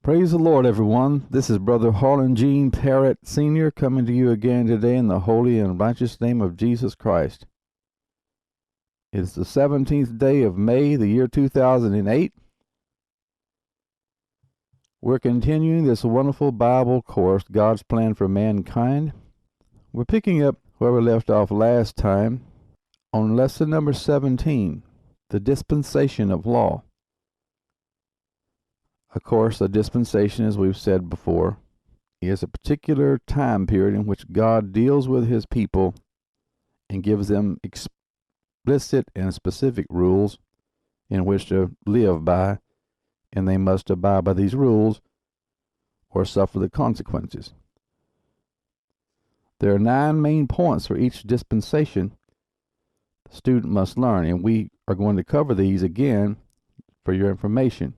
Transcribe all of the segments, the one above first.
Praise the Lord, everyone. This is Brother Harlan Gene Parrott Sr. coming to you again today in the holy and righteous name of Jesus Christ. It's the 17th day of May, the year 2008. We're continuing this wonderful Bible course, God's Plan for Mankind. We're picking up where we left off last time on lesson number 17, the Dispensation of Law. Of course, a dispensation, as we've said before, is a particular time period in which God deals with his people and gives them explicit and specific rules in which to live by, and they must abide by these rules or suffer the consequences. There are 9 main points for each dispensation the student must learn, and we are going to cover these again for your information.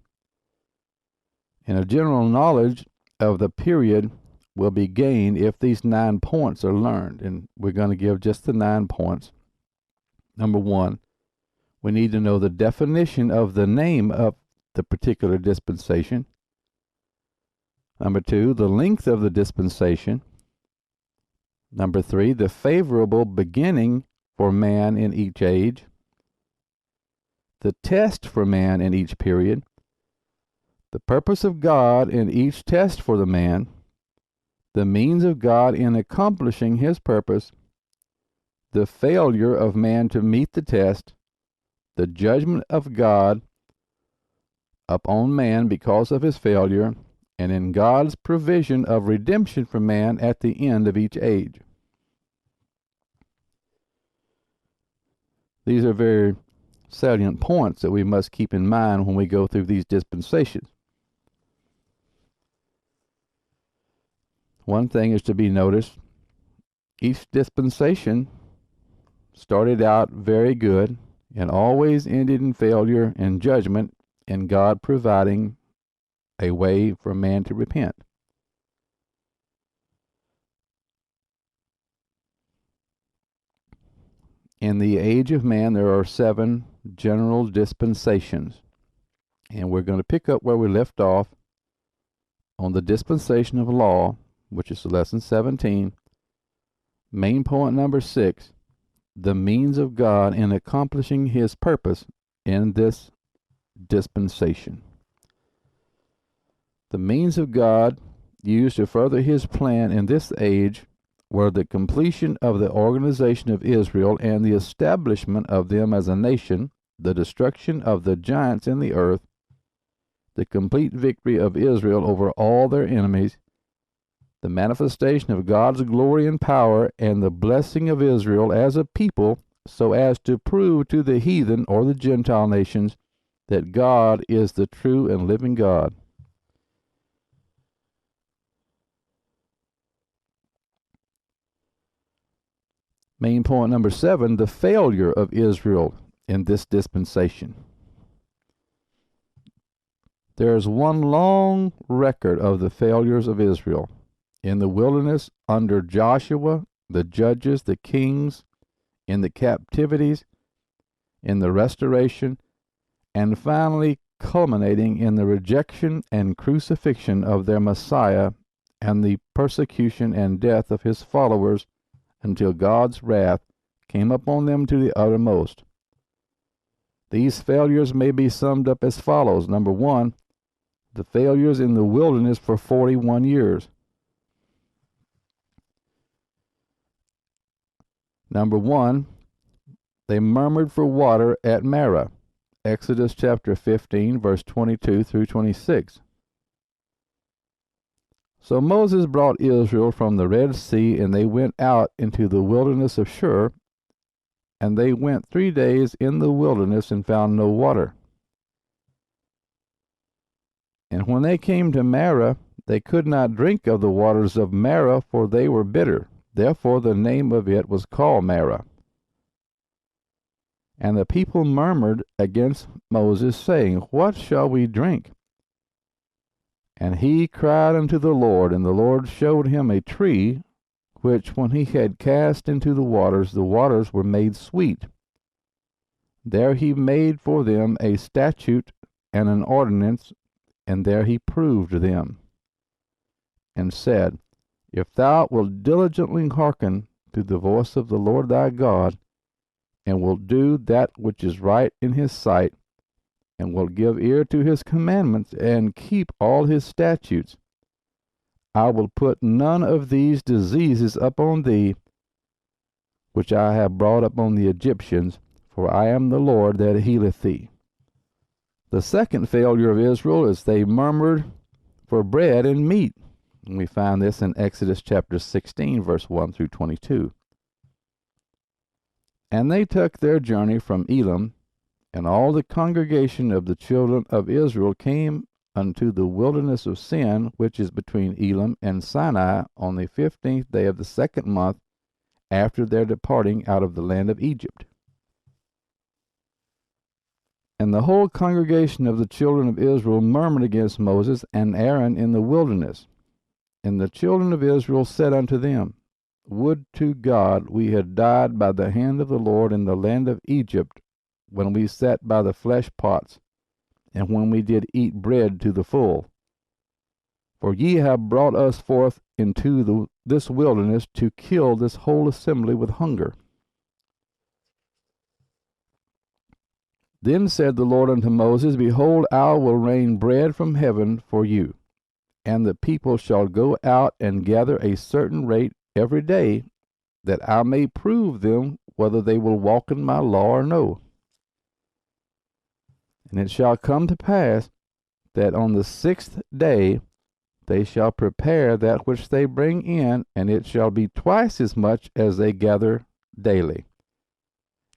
And a general knowledge of the period will be gained if these 9 points are learned. And we're going to give just the 9 points. Number 1, we need to know the definition of the name of the particular dispensation. Number 2, the length of the dispensation. Number 3, the favorable beginning for man in each age. The test for man in each period. The purpose of God in each test for the man, the means of God in accomplishing his purpose, the failure of man to meet the test, the judgment of God upon man because of his failure, and in God's provision of redemption for man at the end of each age. These are very salient points that we must keep in mind when we go through these dispensations. One thing is to be noticed, each dispensation started out very good and always ended in failure and judgment, and God providing a way for man to repent. In the age of man, there are 7 general dispensations, and we're going to pick up where we left off on the dispensation of law, which is lesson 17. Main point number 6, the means of God in accomplishing his purpose in this dispensation. The means of God used to further his plan in this age were the completion of the organization of Israel and the establishment of them as a nation, the destruction of the giants in the earth, the complete victory of Israel over all their enemies, the manifestation of God's glory and power, and the blessing of Israel as a people so as to prove to the heathen or the Gentile nations that God is the true and living God. Main point number 7, the failure of Israel in this dispensation. There is one long record of the failures of Israel. In the wilderness, under Joshua, the judges, the kings, in the captivities, in the restoration, and finally culminating in the rejection and crucifixion of their Messiah and the persecution and death of his followers until God's wrath came upon them to the uttermost. These failures may be summed up as follows. Number 1, the failures in the wilderness for 41 years. Number 1, they murmured for water at Marah. Exodus chapter 15, verse 22 through 26. So Moses brought Israel from the Red Sea, and they went out into the wilderness of Shur, and they went 3 days in the wilderness and found no water. And when they came to Marah, they could not drink of the waters of Marah, for they were bitter. Therefore the name of it was called Marah. And the people murmured against Moses, saying, What shall we drink? And he cried unto the Lord, and the Lord showed him a tree, which when he had cast into the waters were made sweet. There he made for them a statute and an ordinance and there he proved them, and said, If thou wilt diligently hearken to the voice of the Lord thy God, and wilt do that which is right in his sight, and wilt give ear to his commandments, and keep all his statutes, I will put none of these diseases upon thee, which I have brought upon the Egyptians, for I am the Lord that healeth thee. The second failure of Israel is they murmured for bread and meat. And we find this in Exodus chapter 16, verse 1 through 22. And they took their journey from Elim, and all the congregation of the children of Israel came unto the wilderness of Sin, which is between Elim and Sinai, on the 15th day of the second month after their departing out of the land of Egypt. And the whole congregation of the children of Israel murmured against Moses and Aaron in the wilderness. And the children of Israel said unto them, Would to God we had died by the hand of the Lord in the land of Egypt, when we sat by the flesh pots, and when we did eat bread to the full. For ye have brought us forth into this wilderness to kill this whole assembly with hunger. Then said the Lord unto Moses, Behold, I will rain bread from heaven for you, and the people shall go out and gather a certain rate every day, that I may prove them whether they will walk in my law or no. And it shall come to pass that on the 6th day they shall prepare that which they bring in, and it shall be twice as much as they gather daily.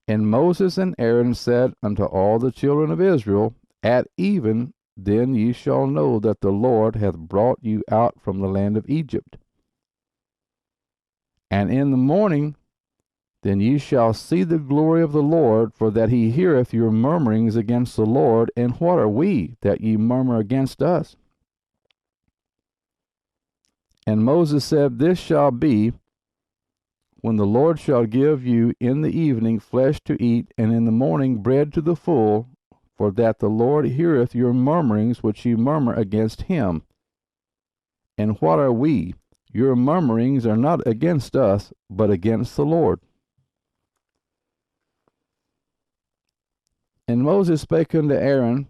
And Moses and Aaron said unto all the children of Israel, At even then ye shall know that the Lord hath brought you out from the land of Egypt. And in the morning then ye shall see the glory of the Lord, for that he heareth your murmurings against the Lord. And what are we, that ye murmur against us? And Moses said, This shall be, when the Lord shall give you in the evening flesh to eat, and in the morning bread to the full, for that the Lord heareth your murmurings which ye murmur against him. And what are we? Your murmurings are not against us, but against the Lord. And Moses spake unto Aaron,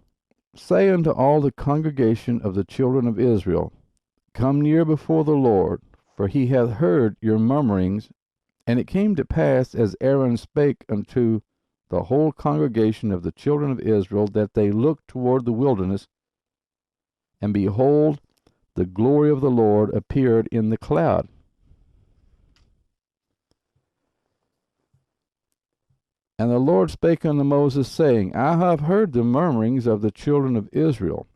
Say unto all the congregation of the children of Israel, Come near before the Lord, for he hath heard your murmurings. And it came to pass, as Aaron spake unto the whole congregation of the children of Israel, that they looked toward the wilderness, and behold, the glory of the Lord appeared in the cloud. And the Lord spake unto Moses, saying, I have heard the murmurings of the children of Israel.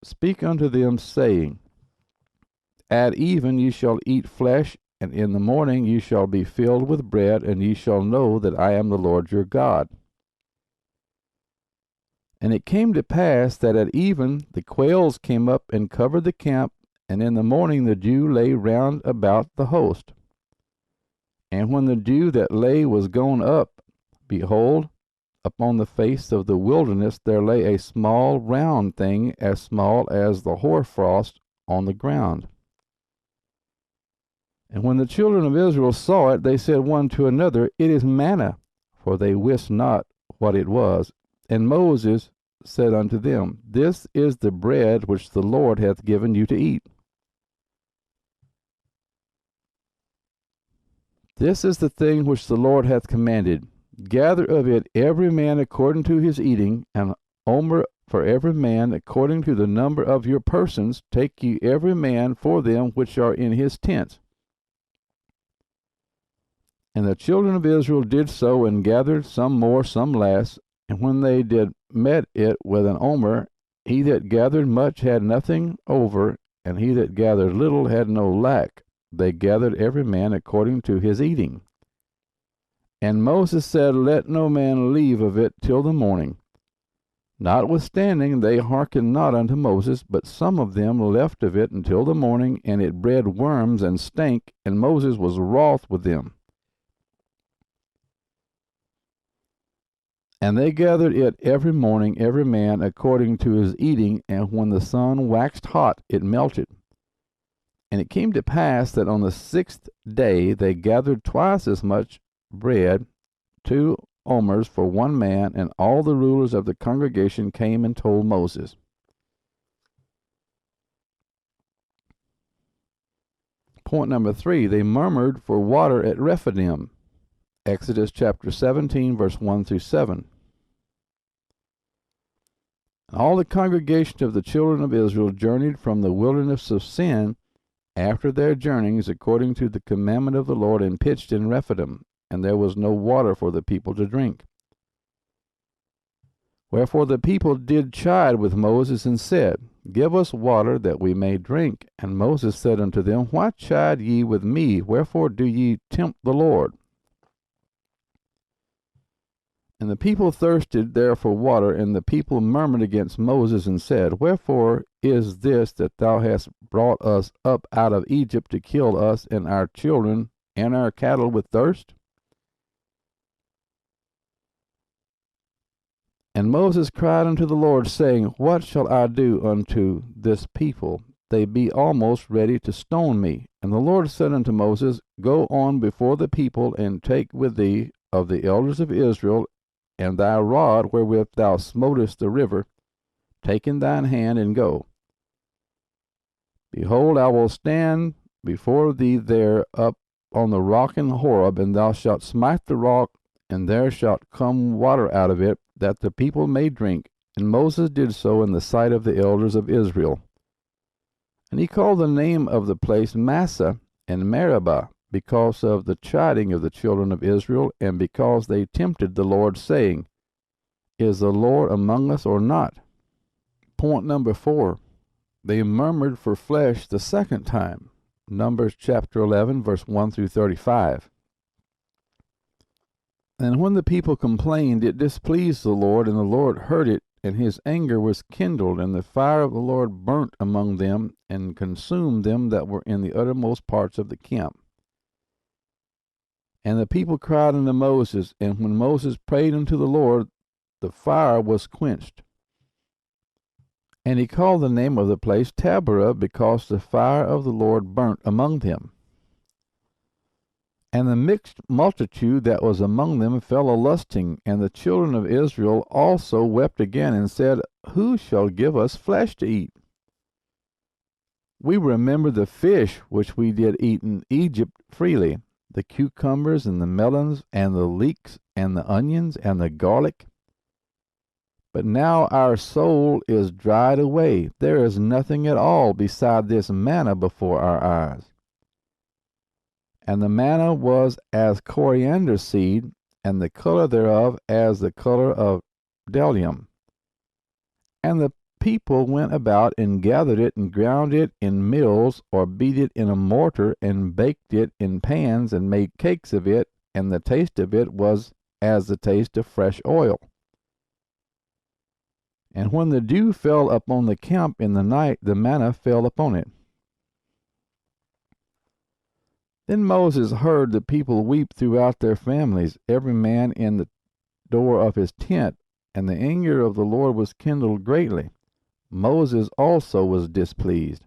Speak unto them, saying, At even ye shall eat flesh, and in the morning ye shall be filled with bread, and ye shall know that I am the Lord your God. And it came to pass that at even the quails came up and covered the camp, and in the morning the dew lay round about the host. And when the dew that lay was gone up, behold, upon the face of the wilderness there lay a small round thing, as small as the hoarfrost, on the ground. And when the children of Israel saw it, they said one to another, It is manna, for they wist not what it was. And Moses said unto them, This is the bread which the Lord hath given you to eat. This is the thing which the Lord hath commanded. Gather of it every man according to his eating, an omer for every man according to the number of your persons. Take ye every man for them which are in his tents. And the children of Israel did so, and gathered, some more, some less. And when they did met it with an omer, he that gathered much had nothing over, and he that gathered little had no lack. They gathered every man according to his eating. And Moses said, Let no man leave of it till the morning. Notwithstanding, they hearkened not unto Moses, but some of them left of it until the morning, and it bred worms and stank, and Moses was wroth with them. And they gathered it every morning, every man according to his eating, and when the sun waxed hot, it melted. And it came to pass that on the 6th day they gathered twice as much bread, 2 omers for one man, and all the rulers of the congregation came and told Moses. Point number 3, they murmured for water at Rephidim. Exodus chapter 17, verse 1 through 7. All the congregation of the children of Israel journeyed from the wilderness of Sin after their journeyings according to the commandment of the Lord, and pitched in Rephidim, and there was no water for the people to drink. Wherefore the people did chide with Moses, and said, Give us water that we may drink. And Moses said unto them, Why chide ye with me? Wherefore do ye tempt the Lord? And the people thirsted there for water, and the people murmured against Moses, and said, Wherefore is this that thou hast brought us up out of Egypt to kill us and our children and our cattle with thirst? And Moses cried unto the Lord, saying, What shall I do unto this people? They be almost ready to stone me. And the Lord said unto Moses, Go on before the people, and take with thee of the elders of Israel, and thy rod wherewith thou smotest the river, take in thine hand, and go. Behold, I will stand before thee there up on the rock in Horeb, and thou shalt smite the rock, and there shall come water out of it, that the people may drink. And Moses did so in the sight of the elders of Israel. And he called the name of the place Massah and Meribah, because of the chiding of the children of Israel, and because they tempted the Lord, saying, Is the Lord among us or not? Point number 4, they murmured for flesh the second time. Numbers chapter 11, verse 1 through 35. And when the people complained, it displeased the Lord, and the Lord heard it, and his anger was kindled, and the fire of the Lord burnt among them, and consumed them that were in the uttermost parts of the camp. And the people cried unto Moses, and when Moses prayed unto the Lord, the fire was quenched. And he called the name of the place Taberah, because the fire of the Lord burnt among them. And the mixed multitude that was among them fell a-lusting, and the children of Israel also wept again, and said, Who shall give us flesh to eat? We remember the fish which we did eat in Egypt freely, the cucumbers and the melons and the leeks and the onions and the garlic. But now our soul is dried away. There is nothing at all beside this manna before our eyes. And the manna was as coriander seed, and the color thereof as the color of bdellium. And the people went about and gathered it, and ground it in mills, or beat it in a mortar, and baked it in pans, and made cakes of it, and the taste of it was as the taste of fresh oil. And when the dew fell upon the camp in the night, the manna fell upon it. Then Moses heard the people weep throughout their families, every man in the door of his tent, and the anger of the Lord was kindled greatly. Moses also was displeased.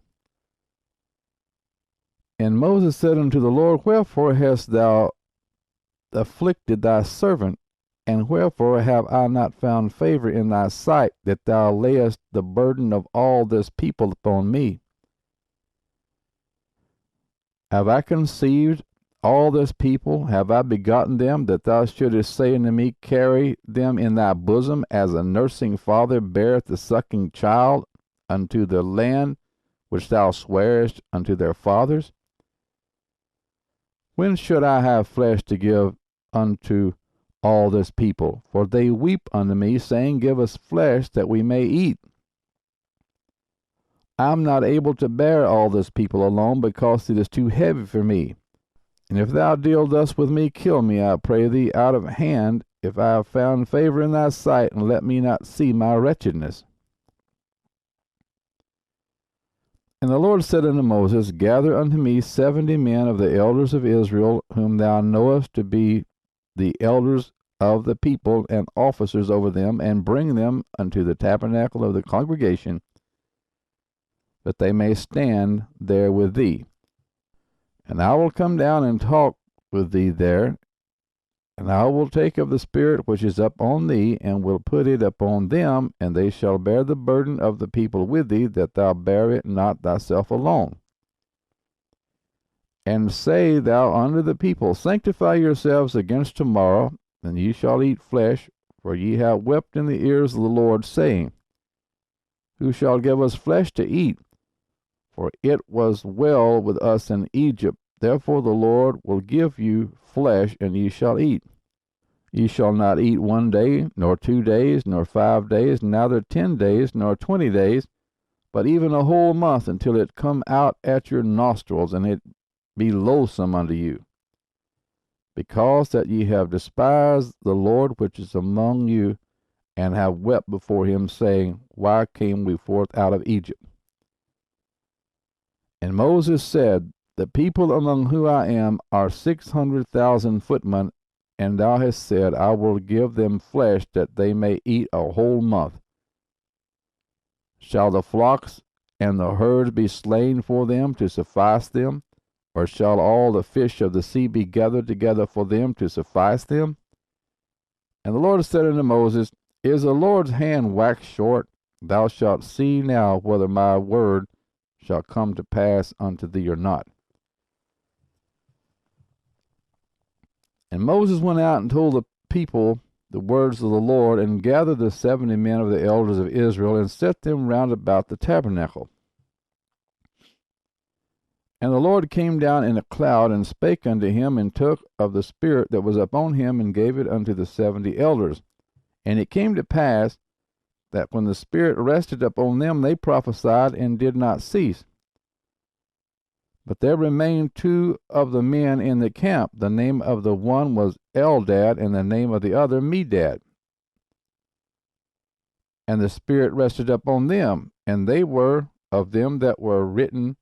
And Moses said unto the Lord, Wherefore hast thou afflicted thy servant? And wherefore have I not found favor in thy sight, that thou layest the burden of all this people upon me? Have I conceived all this people? Have I begotten them, that thou shouldest say unto me, Carry them in thy bosom, as a nursing father beareth the sucking child, unto the land which thou swarest unto their fathers? When should I have flesh to give unto all this people? For they weep unto me, saying, Give us flesh that we may eat. I am not able to bear all this people alone, because it is too heavy for me. And if thou deal thus with me, kill me, I pray thee, out of hand, if I have found favor in thy sight, and let me not see my wretchedness. And the Lord said unto Moses, Gather unto me 70 men of the elders of Israel, whom thou knowest to be the elders of the people and officers over them, and bring them unto the tabernacle of the congregation, that they may stand there with thee. And I will come down and talk with thee there, and I will take of the Spirit which is upon thee, and will put it upon them, and they shall bear the burden of the people with thee, that thou bear it not thyself alone. And say thou unto the people, Sanctify yourselves against tomorrow, and ye shall eat flesh, for ye have wept in the ears of the Lord, saying, Who shall give us flesh to eat? For it was well with us in Egypt. Therefore the Lord will give you flesh, and ye shall eat. Ye shall not eat 1 day, nor 2 days, nor 5 days, neither 10 days, nor 20 days, but even a whole month, until it come out at your nostrils, and it be loathsome unto you. Because that ye have despised the Lord which is among you, and have wept before him, saying, Why came we forth out of Egypt? And Moses said, The people among whom I am are 600,000 footmen, and thou hast said, I will give them flesh, that they may eat a whole month. Shall the flocks and the herds be slain for them to suffice them? Or shall all the fish of the sea be gathered together for them to suffice them? And the Lord said unto Moses, Is the Lord's hand waxed short? Thou shalt see now whether my word shall come to pass unto thee or not. And Moses went out and told the people the words of the Lord, and gathered the 70 men of the elders of Israel, and set them round about the tabernacle. And the Lord came down in a cloud, and spake unto him, and took of the Spirit that was upon him, and gave it unto the 70 elders. And it came to pass, that when the Spirit rested upon them, they prophesied, and did not cease. But there remained 2 of the men in the camp. The name of the one was Eldad, and the name of the other Medad. And the Spirit rested upon them, and they were of them that were written,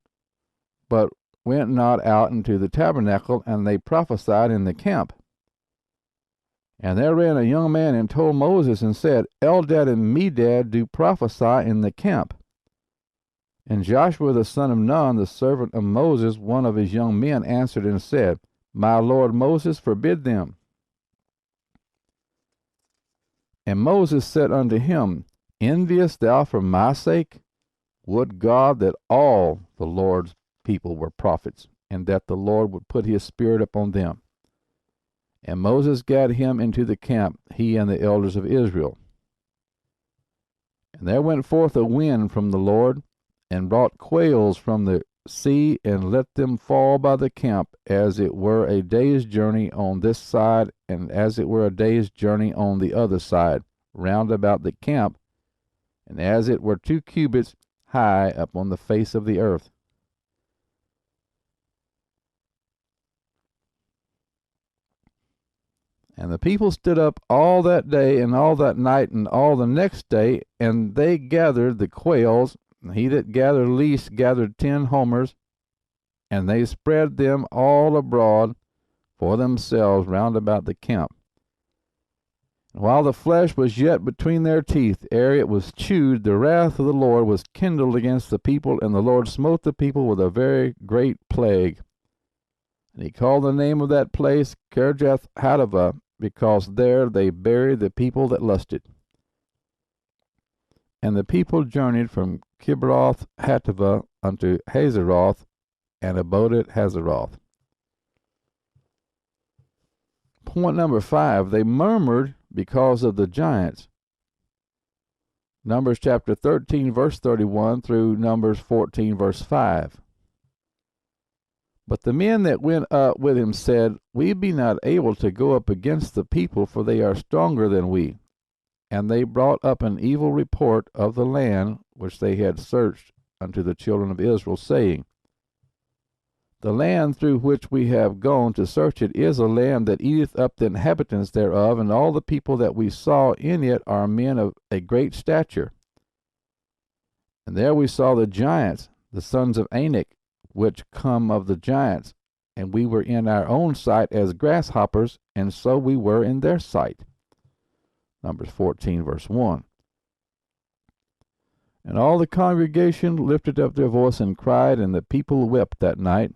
but went not out into the tabernacle, and they prophesied in the camp. And there ran a young man and told Moses, and said, Eldad and Medad do prophesy in the camp. And Joshua the son of Nun, the servant of Moses, one of his young men, answered and said, My lord Moses, forbid them. And Moses said unto him, Enviest thou for my sake? Would God that all the Lord's people were prophets, and that the Lord would put his Spirit upon them. And Moses gat him into the camp, he and the elders of Israel. And there went forth a wind from the Lord, and brought quails from the sea, and let them fall by the camp, as it were a day's journey on this side, and as it were a day's journey on the other side, round about the camp, and as it were 2 cubits high upon the face of the earth. And the people stood up all that day, and all that night, and all the next day, and they gathered the quails. He that gathered least gathered 10 homers, and they spread them all abroad for themselves round about the camp. And while the flesh was yet between their teeth, ere it was chewed, the wrath of the Lord was kindled against the people, and the Lord smote the people with a very great plague. And he called the name of that place Kirjath Hatava, because there they buried the people that lusted. And the people journeyed from Kibroth Hattava unto Hazeroth, and abode at Hazeroth. Point number 5, they murmured because of the giants. Numbers chapter 13, verse 31 through Numbers 14, verse 5. But the men that went up with him said, We be not able to go up against the people, for they are stronger than we. And they brought up an evil report of the land which they had searched unto the children of Israel, saying, The land through which we have gone to search it is a land that eateth up the inhabitants thereof, and all the people that we saw in it are men of a great stature. And there we saw the giants, the sons of Anak, which come of the giants, and we were in our own sight as grasshoppers, and so we were in their sight. Numbers 14, verse 1. And all the congregation lifted up their voice and cried, and the people wept that night.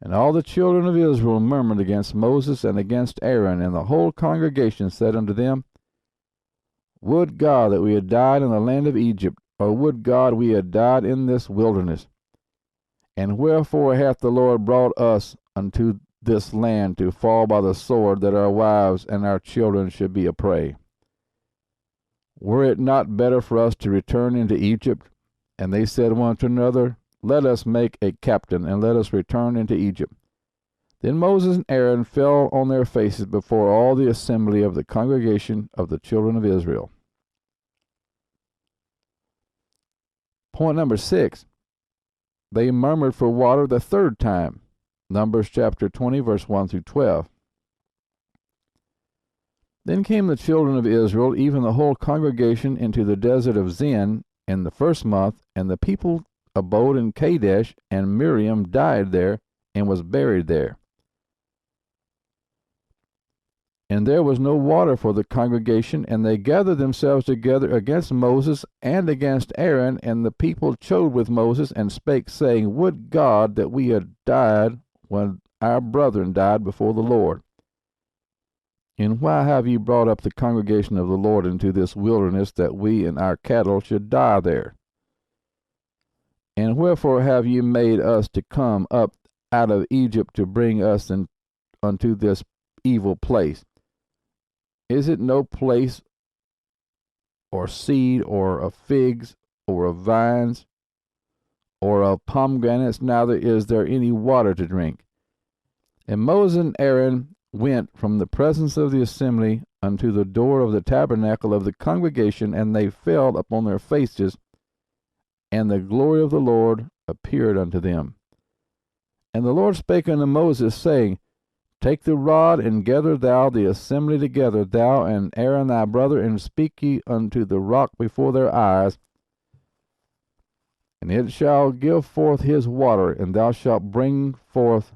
And all the children of Israel murmured against Moses and against Aaron, and the whole congregation said unto them, Would God that we had died in the land of Egypt, or would God we had died in this wilderness? And wherefore hath the Lord brought us unto this land to fall by the sword, that our wives and our children should be a prey? Were it not better for us to return into Egypt? And they said one to another, Let us make a captain, and let us return into Egypt. Then Moses and Aaron fell on their faces before all the assembly of the congregation of the children of Israel. Point number 6. They murmured for water the third time. Numbers chapter 20, verse 1 through 12. Then came the children of Israel, even the whole congregation, into the desert of Zin in the first month, and the people abode in Kadesh, and Miriam died there, and was buried there. And there was no water for the congregation, and they gathered themselves together against Moses and against Aaron, and the people chode with Moses, and spake, saying, Would God that we had died when our brethren died before the Lord. And why have ye brought up the congregation of the Lord into this wilderness, that we and our cattle should die there? And wherefore have ye made us to come up out of Egypt to bring us unto this evil place? Is it no place or seed or of figs or of vines or of pomegranates, neither is there any water to drink? And Moses and Aaron went from the presence of the assembly unto the door of the tabernacle of the congregation, and they fell upon their faces, and the glory of the Lord appeared unto them. And the Lord spake unto Moses, saying, Take the rod, and gather thou the assembly together, thou and Aaron thy brother, and speak ye unto the rock before their eyes, and it shall give forth his water, and thou shalt bring forth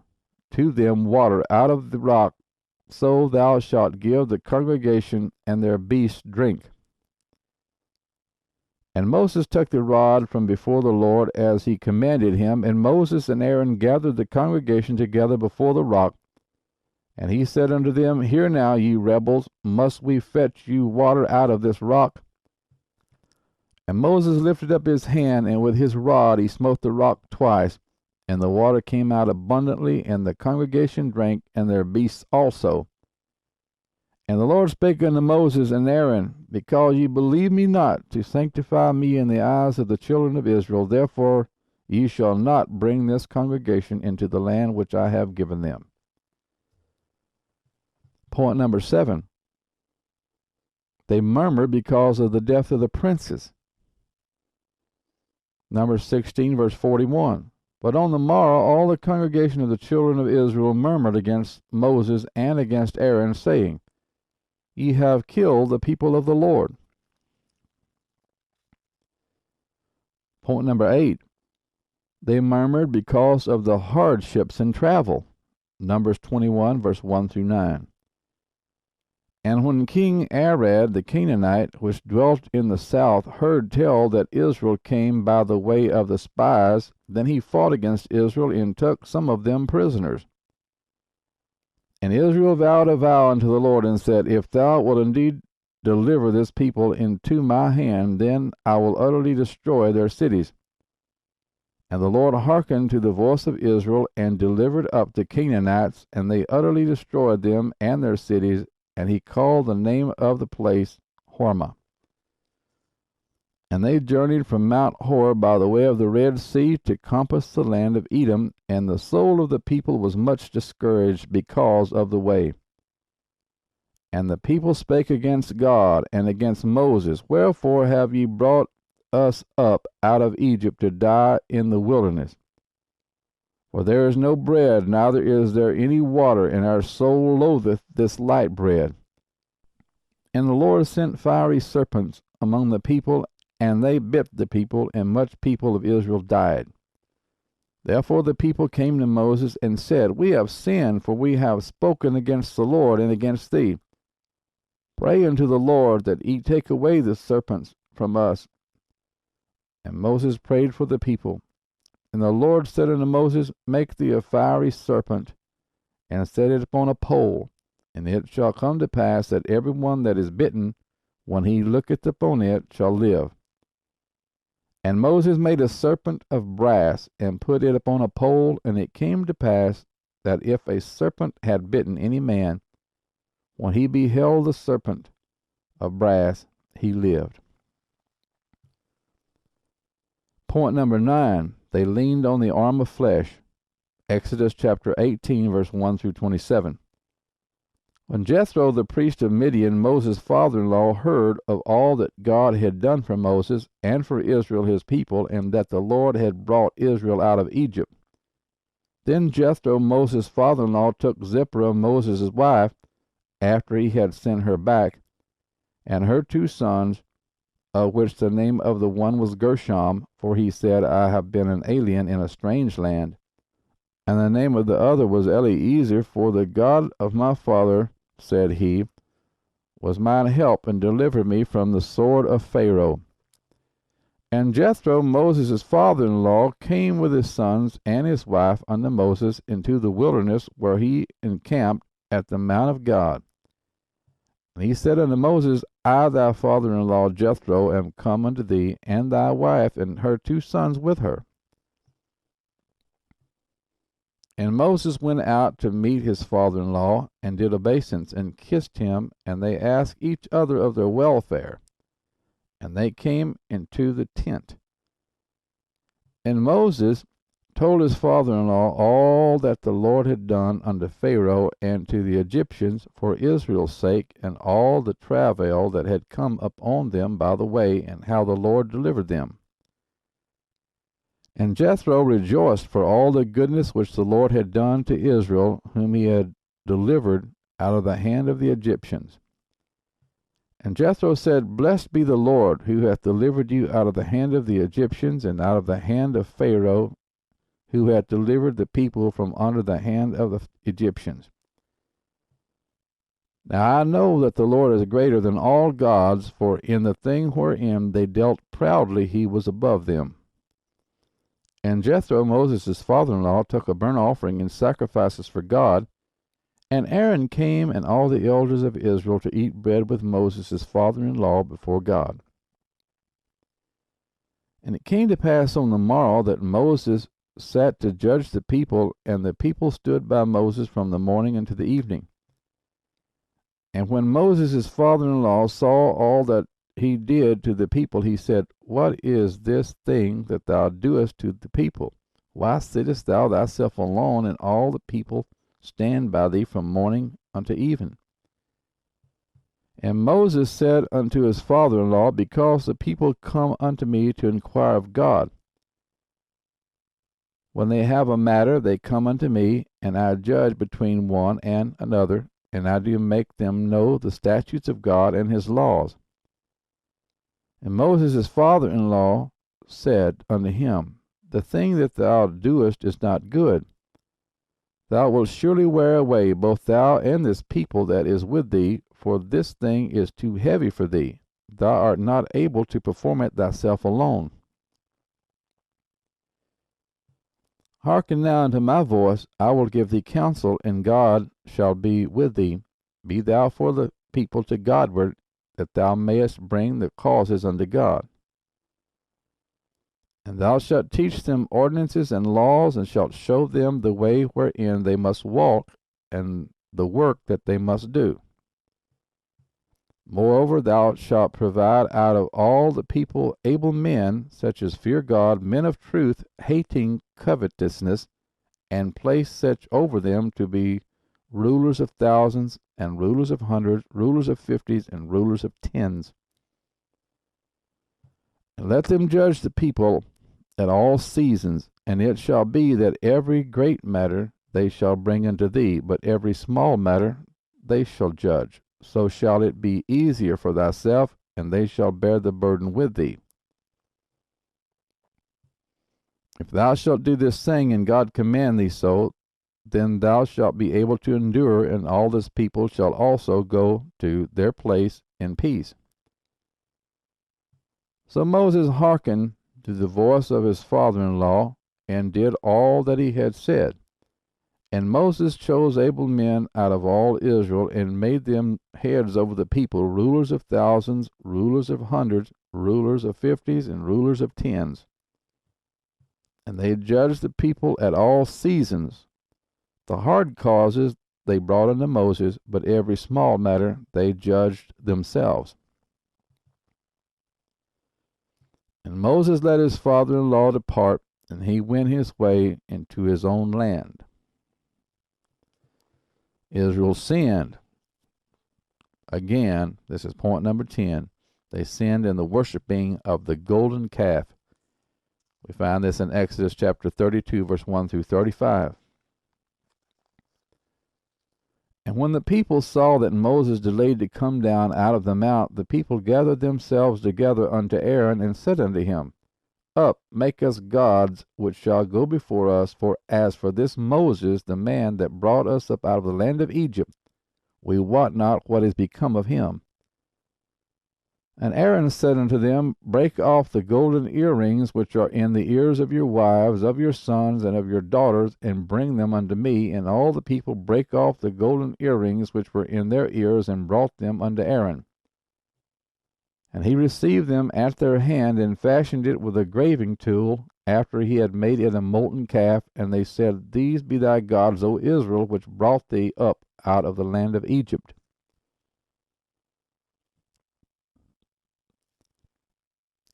to them water out of the rock, so thou shalt give the congregation and their beasts drink. And Moses took the rod from before the Lord as he commanded him, and Moses and Aaron gathered the congregation together before the rock. And he said unto them, Hear now, ye rebels, must we fetch you water out of this rock? And Moses lifted up his hand, and with his rod he smote the rock twice, and the water came out abundantly, and the congregation drank, and their beasts also. And the Lord spake unto Moses and Aaron, Because ye believe me not to sanctify me in the eyes of the children of Israel, therefore ye shall not bring this congregation into the land which I have given them. Point number 7. They murmured because of the death of the princes. Numbers 16, verse 41. But on the morrow all the congregation of the children of Israel murmured against Moses and against Aaron, saying, Ye have killed the people of the Lord. Point number 8. They murmured because of the hardships in travel. Numbers 21, verse 1 through 9. And when King Arad the Canaanite, which dwelt in the south, heard tell that Israel came by the way of the spies, then he fought against Israel, and took some of them prisoners. And Israel vowed a vow unto the Lord, and said, If thou wilt indeed deliver this people into my hand, then I will utterly destroy their cities. And the Lord hearkened to the voice of Israel, and delivered up the Canaanites, and they utterly destroyed them and their cities, and he called the name of the place Hormah. And they journeyed from Mount Hor by the way of the Red Sea to compass the land of Edom, and the soul of the people was much discouraged because of the way. And the people spake against God and against Moses, Wherefore have ye brought us up out of Egypt to die in the wilderness? For there is no bread, neither is there any water, and our soul loatheth this light bread. And the Lord sent fiery serpents among the people, and they bit the people, and much people of Israel died. Therefore the people came to Moses and said, We have sinned, for we have spoken against the Lord and against thee. Pray unto the Lord that he take away the serpents from us. And Moses prayed for the people. And the Lord said unto Moses, Make thee a fiery serpent, and set it upon a pole. And it shall come to pass that every one that is bitten, when he looketh upon it, shall live. And Moses made a serpent of brass, and put it upon a pole. And it came to pass that if a serpent had bitten any man, when he beheld the serpent of brass, he lived. Point number 9, they leaned on the arm of flesh. Exodus chapter 18, verse 1 through 27. When Jethro, the priest of Midian, Moses' father-in-law, heard of all that God had done for Moses and for Israel his people, and that the Lord had brought Israel out of Egypt, then Jethro, Moses' father-in-law, took Zipporah, Moses' wife, after he had sent her back, and her 2 sons, of which the name of the one was Gershom, for he said, I have been an alien in a strange land. And the name of the other was Eliezer, for the God of my father, said he, was mine help, and delivered me from the sword of Pharaoh. And Jethro, Moses' father-in-law, came with his sons and his wife unto Moses into the wilderness, where he encamped at the mount of God. And he said unto Moses, I, thy father-in-law Jethro, am come unto thee, and thy wife, and her 2 sons with her. And Moses went out to meet his father-in-law, and did obeisance, and kissed him, and they asked each other of their welfare. And they came into the tent. And Moses told his father-in-law all that the Lord had done unto Pharaoh and to the Egyptians for Israel's sake, and all the travail that had come upon them by the way, and how the Lord delivered them. And Jethro rejoiced for all the goodness which the Lord had done to Israel, whom he had delivered out of the hand of the Egyptians. And Jethro said, Blessed be the Lord, who hath delivered you out of the hand of the Egyptians, and out of the hand of Pharaoh, who hath delivered the people from under the hand of the Egyptians. Now I know that the Lord is greater than all gods, for in the thing wherein they dealt proudly he was above them. And Jethro, Moses' father-in-law, took a burnt offering and sacrifices for God. And Aaron came and all the elders of Israel to eat bread with Moses' father-in-law before God. And it came to pass on the morrow that Moses sat to judge the people, and the people stood by Moses from the morning unto the evening. And when Moses' father-in-law saw all that he did to the people, he said, What is this thing that thou doest to the people? Why sittest thou thyself alone, and all the people stand by thee from morning unto even? And Moses said unto his father-in-law, Because the people come unto me to inquire of God. When they have a matter, they come unto me, and I judge between one and another, and I do make them know the statutes of God and his laws. And Moses' father-in-law said unto him, The thing that thou doest is not good. Thou wilt surely wear away both thou and this people that is with thee, for this thing is too heavy for thee. Thou art not able to perform it thyself alone. Hearken now unto my voice, I will give thee counsel, and God shall be with thee. Be thou for the people to Godward, that thou mayest bring the causes unto God. And thou shalt teach them ordinances and laws, and shalt show them the way wherein they must walk, and the work that they must do. Moreover, thou shalt provide out of all the people able men, such as fear God, men of truth, hating covetousness, and place such over them to be rulers of thousands, and rulers of hundreds, rulers of fifties, and rulers of tens. And let them judge the people at all seasons, and it shall be that every great matter they shall bring unto thee, but every small matter they shall judge. So shall it be easier for thyself, and they shall bear the burden with thee. If thou shalt do this thing, and God command thee so, then thou shalt be able to endure, and all this people shall also go to their place in peace. So Moses hearkened to the voice of his father-in-law, and did all that he had said. And Moses chose able men out of all Israel, and made them heads over the people, rulers of thousands, rulers of hundreds, rulers of fifties, and rulers of tens. And they judged the people at all seasons. The hard causes they brought unto Moses, but every small matter they judged themselves. And Moses let his father-in-law depart, and he went his way into his own land. Israel sinned. Again, this is point number 10. They sinned in the worshiping of the golden calf. We find this in Exodus chapter 32, verse 1 through 35. And when the people saw that Moses delayed to come down out of the mount, the people gathered themselves together unto Aaron, and said unto him, Up, make us gods, which shall go before us, for as for this Moses, the man that brought us up out of the land of Egypt, we wot not what is become of him. And Aaron said unto them, Break off the golden earrings which are in the ears of your wives, of your sons, and of your daughters, and bring them unto me. And all the people brake off the golden earrings which were in their ears, and brought them unto Aaron. And he received them at their hand, and fashioned it with a graving tool, after he had made it a molten calf. And they said, These be thy gods, O Israel, which brought thee up out of the land of Egypt.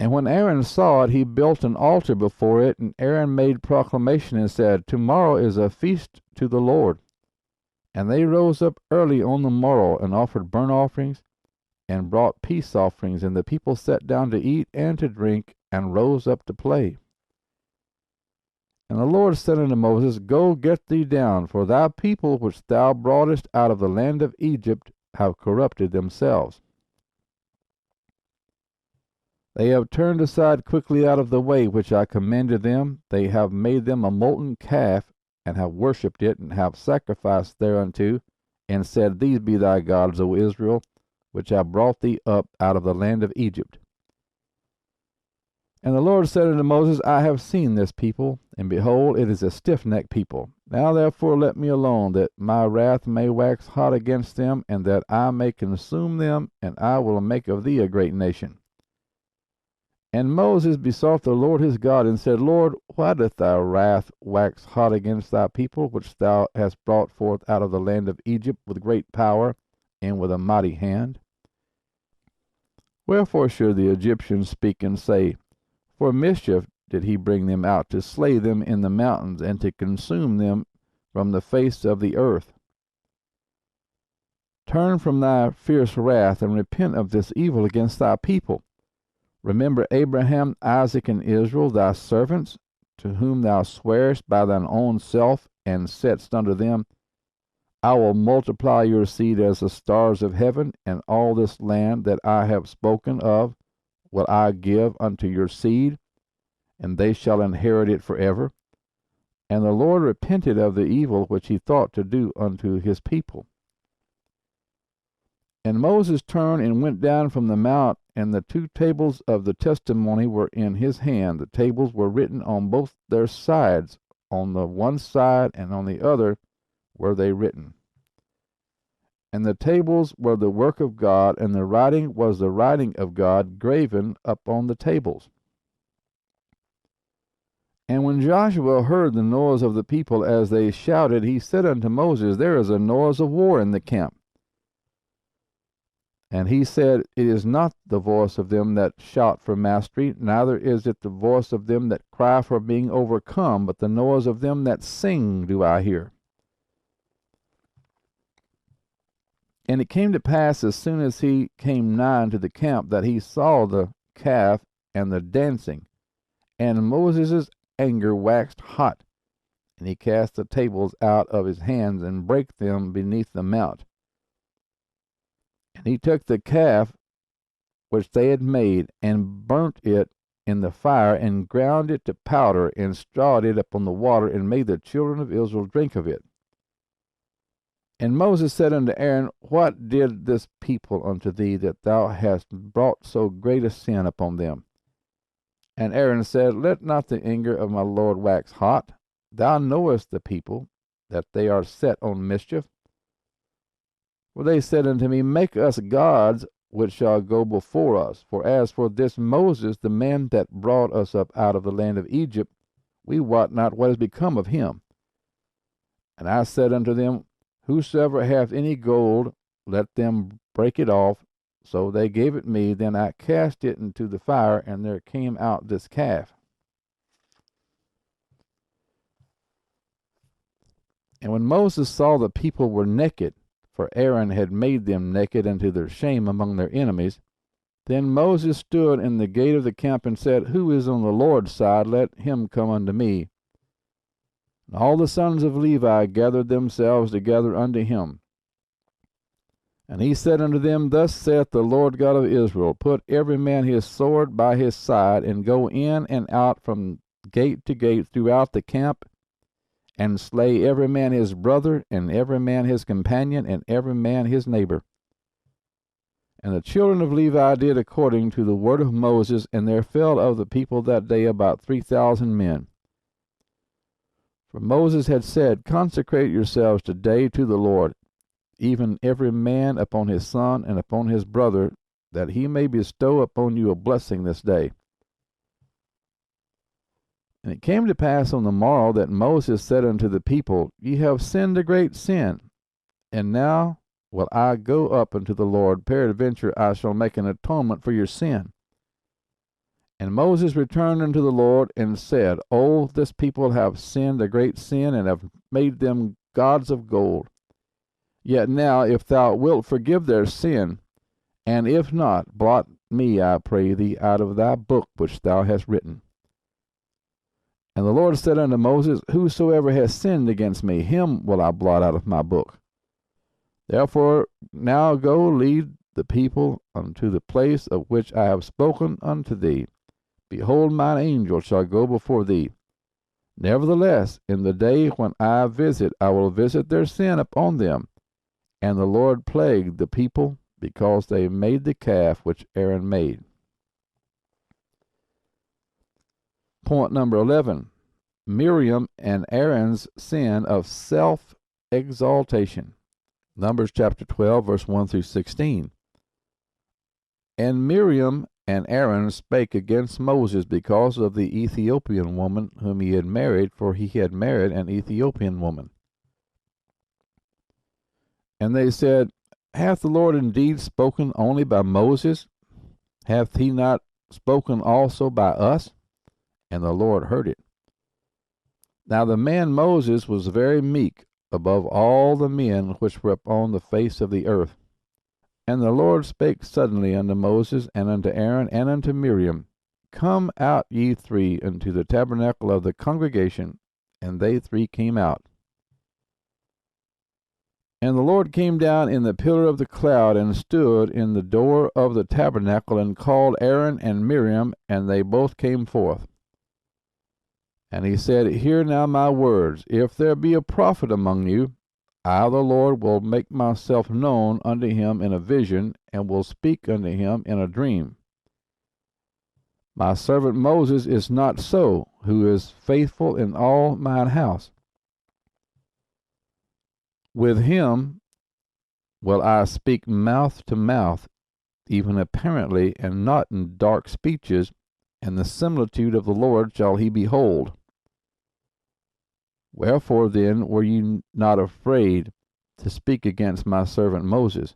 And when Aaron saw it, he built an altar before it, and Aaron made proclamation and said, Tomorrow is a feast to the Lord. And they rose up early on the morrow, and offered burnt offerings, and brought peace offerings. And the people sat down to eat and to drink, and rose up to play. And the Lord said unto Moses, Go, get thee down, for thy people which thou broughtest out of the land of Egypt have corrupted themselves. They have turned aside quickly out of the way which I commanded them. They have made them a molten calf, and have worshipped it, and have sacrificed thereunto, and said, These be thy gods, O Israel, which have brought thee up out of the land of Egypt. And the Lord said unto Moses, I have seen this people, and behold, it is a stiff-necked people. Now therefore let me alone, that my wrath may wax hot against them, and that I may consume them, and I will make of thee a great nation. And Moses besought the Lord his God, and said, Lord, why doth thy wrath wax hot against thy people, which thou hast brought forth out of the land of Egypt with great power, and with a mighty hand? Wherefore should the Egyptians speak and say, For mischief did he bring them out, to slay them in the mountains, and to consume them from the face of the earth? Turn from thy fierce wrath, and repent of this evil against thy people. Remember Abraham, Isaac, and Israel, thy servants, to whom thou swarest by thine own self, and saidst unto them, I will multiply your seed as the stars of heaven, and all this land that I have spoken of will I give unto your seed, and they shall inherit it forever. And the Lord repented of the evil which he thought to do unto his people. And Moses turned and went down from the mount, and the 2 tables of the testimony were in his hand. The tables were written on both their sides, on the one side and on the other were they written. And the tables were the work of God, and the writing was the writing of God graven upon the tables. And when Joshua heard the noise of the people as they shouted, he said unto Moses, There is a noise of war in the camp. And he said, It is not the voice of them that shout for mastery, neither is it the voice of them that cry for being overcome, but the noise of them that sing do I hear. And it came to pass, as soon as he came nigh unto the camp, that he saw the calf and the dancing. And Moses' anger waxed hot, and he cast the tables out of his hands, and brake them beneath the mount. And he took the calf which they had made, and burnt it in the fire, and ground it to powder, and strawed it upon the water, and made the children of Israel drink of it. And Moses said unto Aaron, What did this people unto thee, that thou hast brought so great a sin upon them? And Aaron said, Let not the anger of my Lord wax hot. Thou knowest the people, that they are set on mischief. For they said unto me, Make us gods, which shall go before us. For as for this Moses, the man that brought us up out of the land of Egypt, we wot not what is become of him. And I said unto them, Whosoever hath any gold, let them break it off. So they gave it me. Then I cast it into the fire, and there came out this calf. And when Moses saw the people were naked, for Aaron had made them naked unto their shame among their enemies, then Moses stood in the gate of the camp and said, Who is on the Lord's side? Let him come unto me. And all the sons of Levi gathered themselves together unto him. And he said unto them, Thus saith the Lord God of Israel, Put every man his sword by his side, and go in and out from gate to gate throughout the camp, and slay every man his brother, and every man his companion, and every man his neighbor. And the children of Levi did according to the word of Moses, and there fell of the people that day about 3,000 men. For Moses had said, Consecrate yourselves today to the Lord, even every man upon his son and upon his brother, that he may bestow upon you a blessing this day. And it came to pass on the morrow that Moses said unto the people, Ye have sinned a great sin, and now will I go up unto the Lord, peradventure I shall make an atonement for your sin. And Moses returned unto the Lord, and said, O, this people have sinned a great sin, and have made them gods of gold. Yet now, if thou wilt forgive their sin, and if not, blot me, I pray thee, out of thy book which thou hast written. And the Lord said unto Moses, Whosoever has sinned against me, him will I blot out of my book. Therefore now go lead the people unto the place of which I have spoken unto thee. Behold, mine angel shall go before thee. Nevertheless, in the day when I visit, I will visit their sin upon them. And the Lord plagued the people, because they made the calf which Aaron made. Point number 11. Miriam and Aaron's sin of self-exaltation. Numbers chapter 12, verse 1 through 16. And Miriam and Aaron spake against Moses because of the Ethiopian woman whom he had married, for he had married an Ethiopian woman. And they said, Hath the Lord indeed spoken only by Moses? Hath he not spoken also by us? And the Lord heard it. Now the man Moses was very meek above all the men which were upon the face of the earth. And the Lord spake suddenly unto Moses, and unto Aaron, and unto Miriam, Come out ye three into the tabernacle of the congregation. And they three came out. And the Lord came down in the pillar of the cloud, and stood in the door of the tabernacle, and called Aaron and Miriam, and they both came forth. And he said, Hear now my words. If there be a prophet among you, I the Lord will make myself known unto him in a vision, and will speak unto him in a dream. My servant Moses is not so, who is faithful in all mine house. With him will I speak mouth to mouth, even apparently, and not in dark speeches, and the similitude of the Lord shall he behold. Wherefore then were ye not afraid to speak against my servant Moses?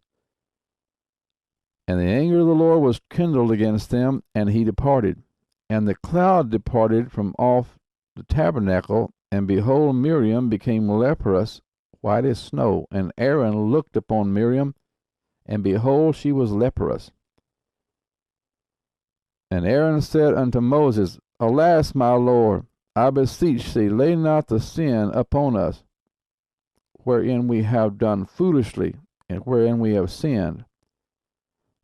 And the anger of the Lord was kindled against them, and he departed. And the cloud departed from off the tabernacle, and behold, Miriam became leprous, white as snow. And Aaron looked upon Miriam, and behold, she was leprous. And Aaron said unto Moses, Alas, my Lord, I beseech thee, lay not the sin upon us, wherein we have done foolishly, and wherein we have sinned.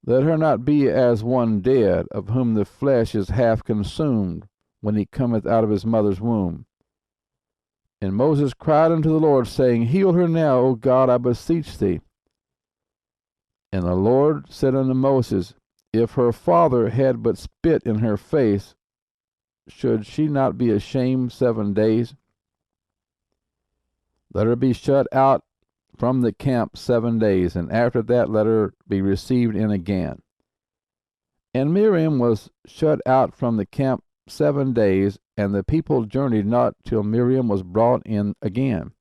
Let her not be as one dead, of whom the flesh is half consumed, when he cometh out of his mother's womb. And Moses cried unto the Lord, saying, Heal her now, O God, I beseech thee. And the Lord said unto Moses, If her father had but spit in her face, should she not be ashamed 7 days? Let her be shut out from the camp 7 days, and after that let her be received in again. And Miriam was shut out from the camp 7 days, and the people journeyed not till Miriam was brought in again.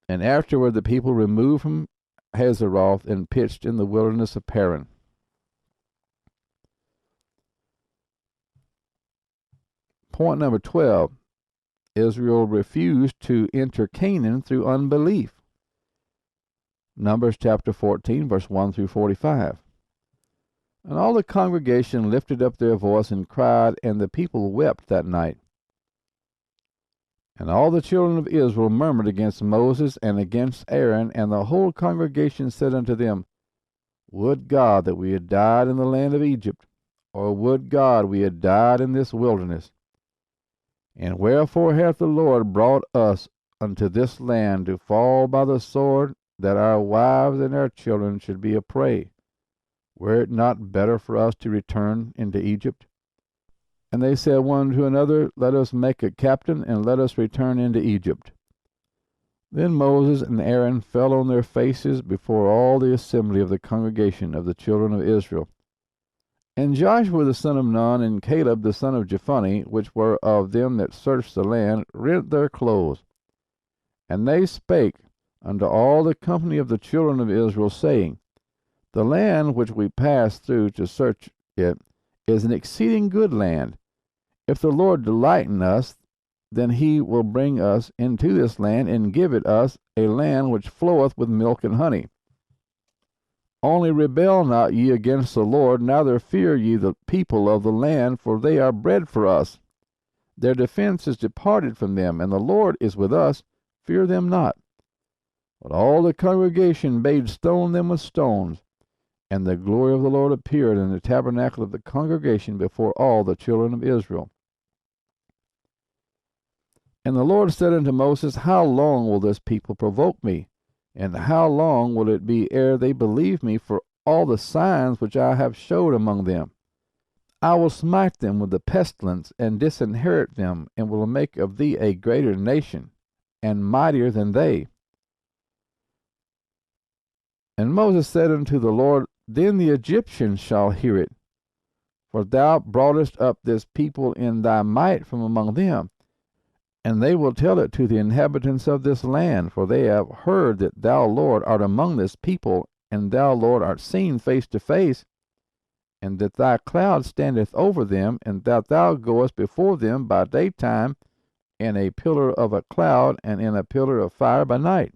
And afterward the people removed from Hazeroth and pitched in the wilderness of Paran. Point number 12. Israel refused to enter Canaan through unbelief. Numbers chapter 14, verse 1 through 45. And all the congregation lifted up their voice and cried, and the people wept that night. And all the children of Israel murmured against Moses and against Aaron, and the whole congregation said unto them, Would God that we had died in the land of Egypt, or would God we had died in this wilderness? And wherefore hath the Lord brought us unto this land to fall by the sword, that our wives and our children should be a prey? Were it not better for us to return into Egypt? And they said one to another, Let us make a captain, and let us return into Egypt. Then Moses and Aaron fell on their faces before all the assembly of the congregation of the children of Israel. And Joshua the son of Nun and Caleb the son of Jephunneh, which were of them that searched the land, rent their clothes. And they spake unto all the company of the children of Israel, saying, The land which we passed through to search it is an exceeding good land. If the Lord delight in us, then he will bring us into this land, and give it us a land which floweth with milk and honey. Only rebel not ye against the Lord, neither fear ye the people of the land, for they are bread for us. Their defense is departed from them, and the Lord is with us. Fear them not. But all the congregation bade stone them with stones. And the glory of the Lord appeared in the tabernacle of the congregation before all the children of Israel. And the Lord said unto Moses, How long will this people provoke me? And how long will it be ere they believe me for all the signs which I have showed among them? I will smite them with the pestilence, and disinherit them, and will make of thee a greater nation, and mightier than they. And Moses said unto the Lord, Then the Egyptians shall hear it, for thou broughtest up this people in thy might from among them. And they will tell it to the inhabitants of this land, for they have heard that thou, Lord, art among this people, and thou, Lord, art seen face to face, and that thy cloud standeth over them, and that thou goest before them by daytime in a pillar of a cloud, and in a pillar of fire by night.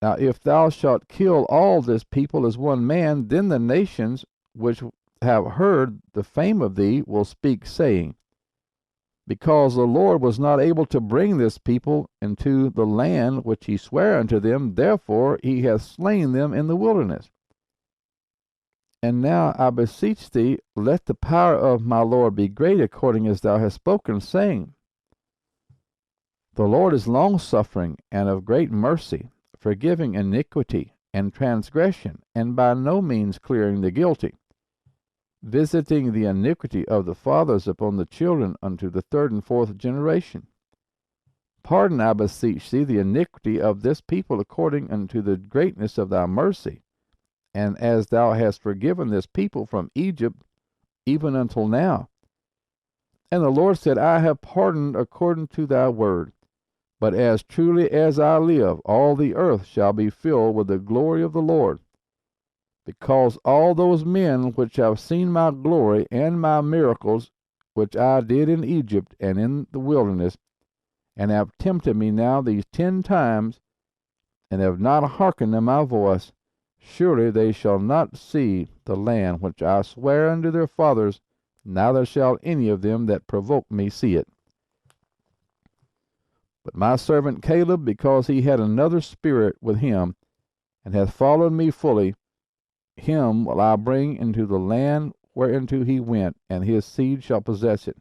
Now if thou shalt kill all this people as one man, then the nations which have heard the fame of thee will speak, saying, Because the Lord was not able to bring this people into the land which he sware unto them, therefore he hath slain them in the wilderness. And now I beseech thee, let the power of my Lord be great, according as thou hast spoken, saying, The Lord is longsuffering and of great mercy, forgiving iniquity and transgression, and by no means clearing the guilty, visiting the iniquity of the fathers upon the children unto the third and fourth generation. Pardon, I beseech thee, the iniquity of this people according unto the greatness of thy mercy, and as thou hast forgiven this people from Egypt even until now. And the Lord said, I have pardoned according to thy word. But as truly as I live, all the earth shall be filled with the glory of the Lord, because all those men which have seen my glory and my miracles, which I did in Egypt and in the wilderness, and have tempted me now these 10 times, and have not hearkened to my voice, surely they shall not see the land which I swear unto their fathers, neither shall any of them that provoke me see it. But my servant Caleb, because he had another spirit with him, and hath followed me fully, him will I bring into the land whereinto he went, and his seed shall possess it.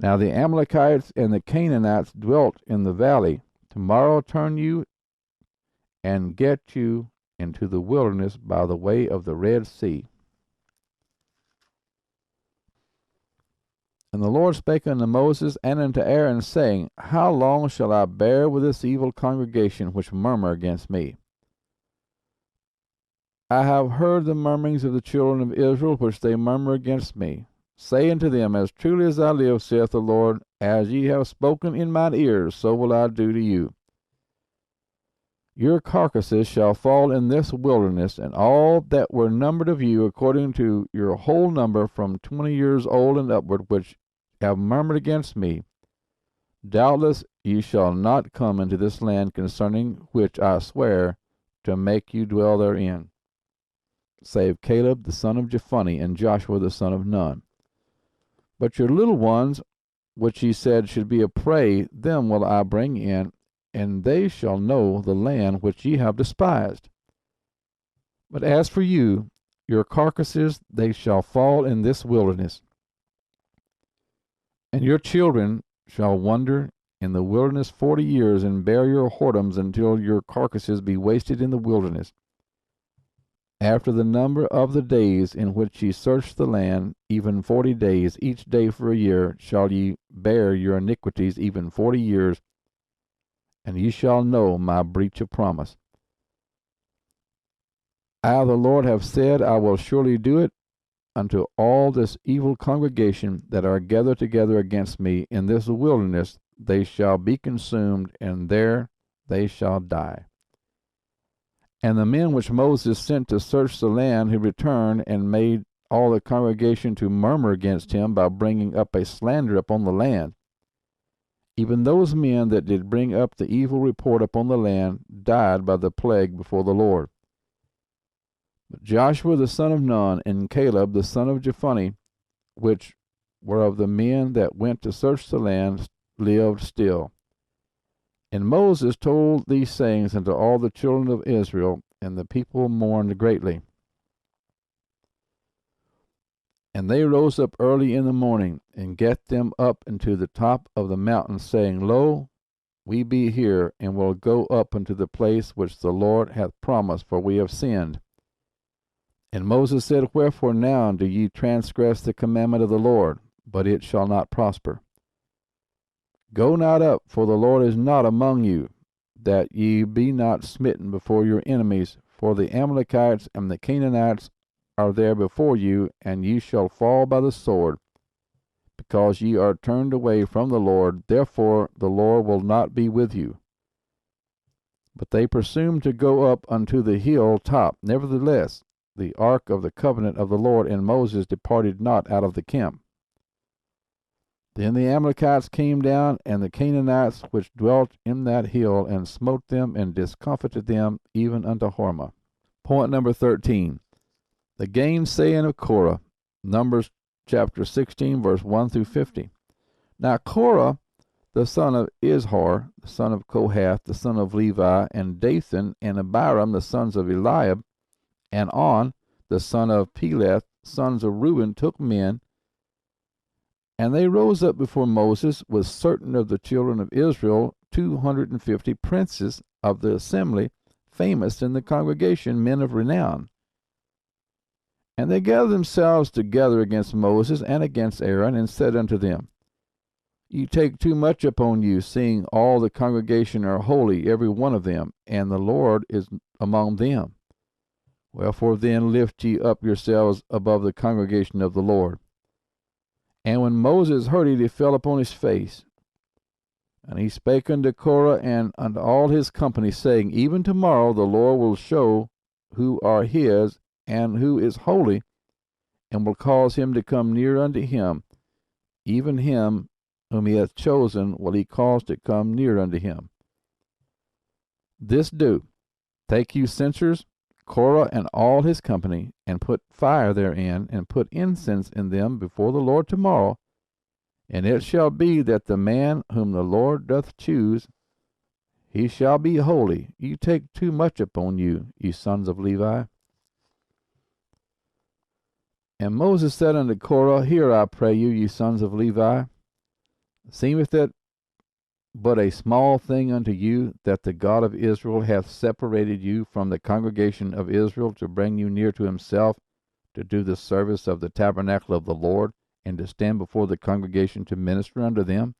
Now the Amalekites and the Canaanites dwelt in the valley. Tomorrow turn you and get you into the wilderness by the way of the Red Sea. And the Lord spake unto Moses and unto Aaron, saying, How long shall I bear with this evil congregation which murmur against me? I have heard the murmurings of the children of Israel, which they murmur against me. Say unto them, As truly as I live, saith the Lord, as ye have spoken in mine ears, so will I do to you. Your carcasses shall fall in this wilderness, and all that were numbered of you, according to your whole number, from 20 years old and upward, which have murmured against me. Doubtless ye shall not come into this land concerning which I swear to make you dwell therein, save Caleb the son of Jephunneh and Joshua the son of Nun. But your little ones, which ye said should be a prey, them will I bring in, and they shall know the land which ye have despised. But as for you, your carcasses, they shall fall in this wilderness. And your children shall wander in the wilderness 40 years, and bear your whoredoms until your carcasses be wasted in the wilderness. After the number of the days in which ye search the land, even 40 days, each day for a year, shall ye bear your iniquities, even 40 years, and ye shall know my breach of promise. I, the Lord, have said, I will surely do it unto all this evil congregation that are gathered together against me in this wilderness. They shall be consumed, and there they shall die. And the men which Moses sent to search the land, who returned and made all the congregation to murmur against him by bringing up a slander upon the land, even those men that did bring up the evil report upon the land died by the plague before the Lord. But Joshua the son of Nun and Caleb the son of Jephunneh, which were of the men that went to search the land, lived still. And Moses told these sayings unto all the children of Israel, and the people mourned greatly. And they rose up early in the morning, and get them up into the top of the mountain, saying, Lo, we be here, and will go up unto the place which the Lord hath promised, for we have sinned. And Moses said, Wherefore now do ye transgress the commandment of the Lord? But it shall not prosper. Go not up, for the Lord is not among you, that ye be not smitten before your enemies, for the Amalekites and the Canaanites are there before you, and ye shall fall by the sword, because ye are turned away from the Lord. Therefore the Lord will not be with you. But they presumed to go up unto the hill top. Nevertheless, the ark of the covenant of the Lord and Moses departed not out of the camp. Then the Amalekites came down, and the Canaanites which dwelt in that hill, and smote them and discomfited them even unto Hormah. Point number 13. The gainsaying of Korah. Numbers chapter 16, verse 1 through 50. Now Korah, the son of Izhar, the son of Kohath, the son of Levi, and Dathan and Abiram, the sons of Eliab, and On, the son of Peleth, sons of Reuben, took men, and they rose up before Moses with certain of the children of Israel, 250 princes of the assembly, famous in the congregation, men of renown. And they gathered themselves together against Moses and against Aaron, and said unto them, Ye take too much upon you, seeing all the congregation are holy, every one of them, and the Lord is among them. Wherefore then lift ye up yourselves above the congregation of the Lord. And when Moses heard it, he fell upon his face. And he spake unto Korah and unto all his company, saying, Even tomorrow the Lord will show who are his, and who is holy, and will cause him to come near unto him. Even him whom he hath chosen will he cause to come near unto him. This do, take you censers, Korah and all his company, and put fire therein, and put incense in them before the Lord tomorrow. And it shall be that the man whom the Lord doth choose, he shall be holy. You take too much upon you, ye sons of Levi. And Moses said unto Korah, Hear, I pray you, ye sons of Levi. Seemeth it but a small thing unto you that the God of Israel hath separated you from the congregation of Israel to bring you near to himself, to do the service of the tabernacle of the Lord, and to stand before the congregation to minister unto them?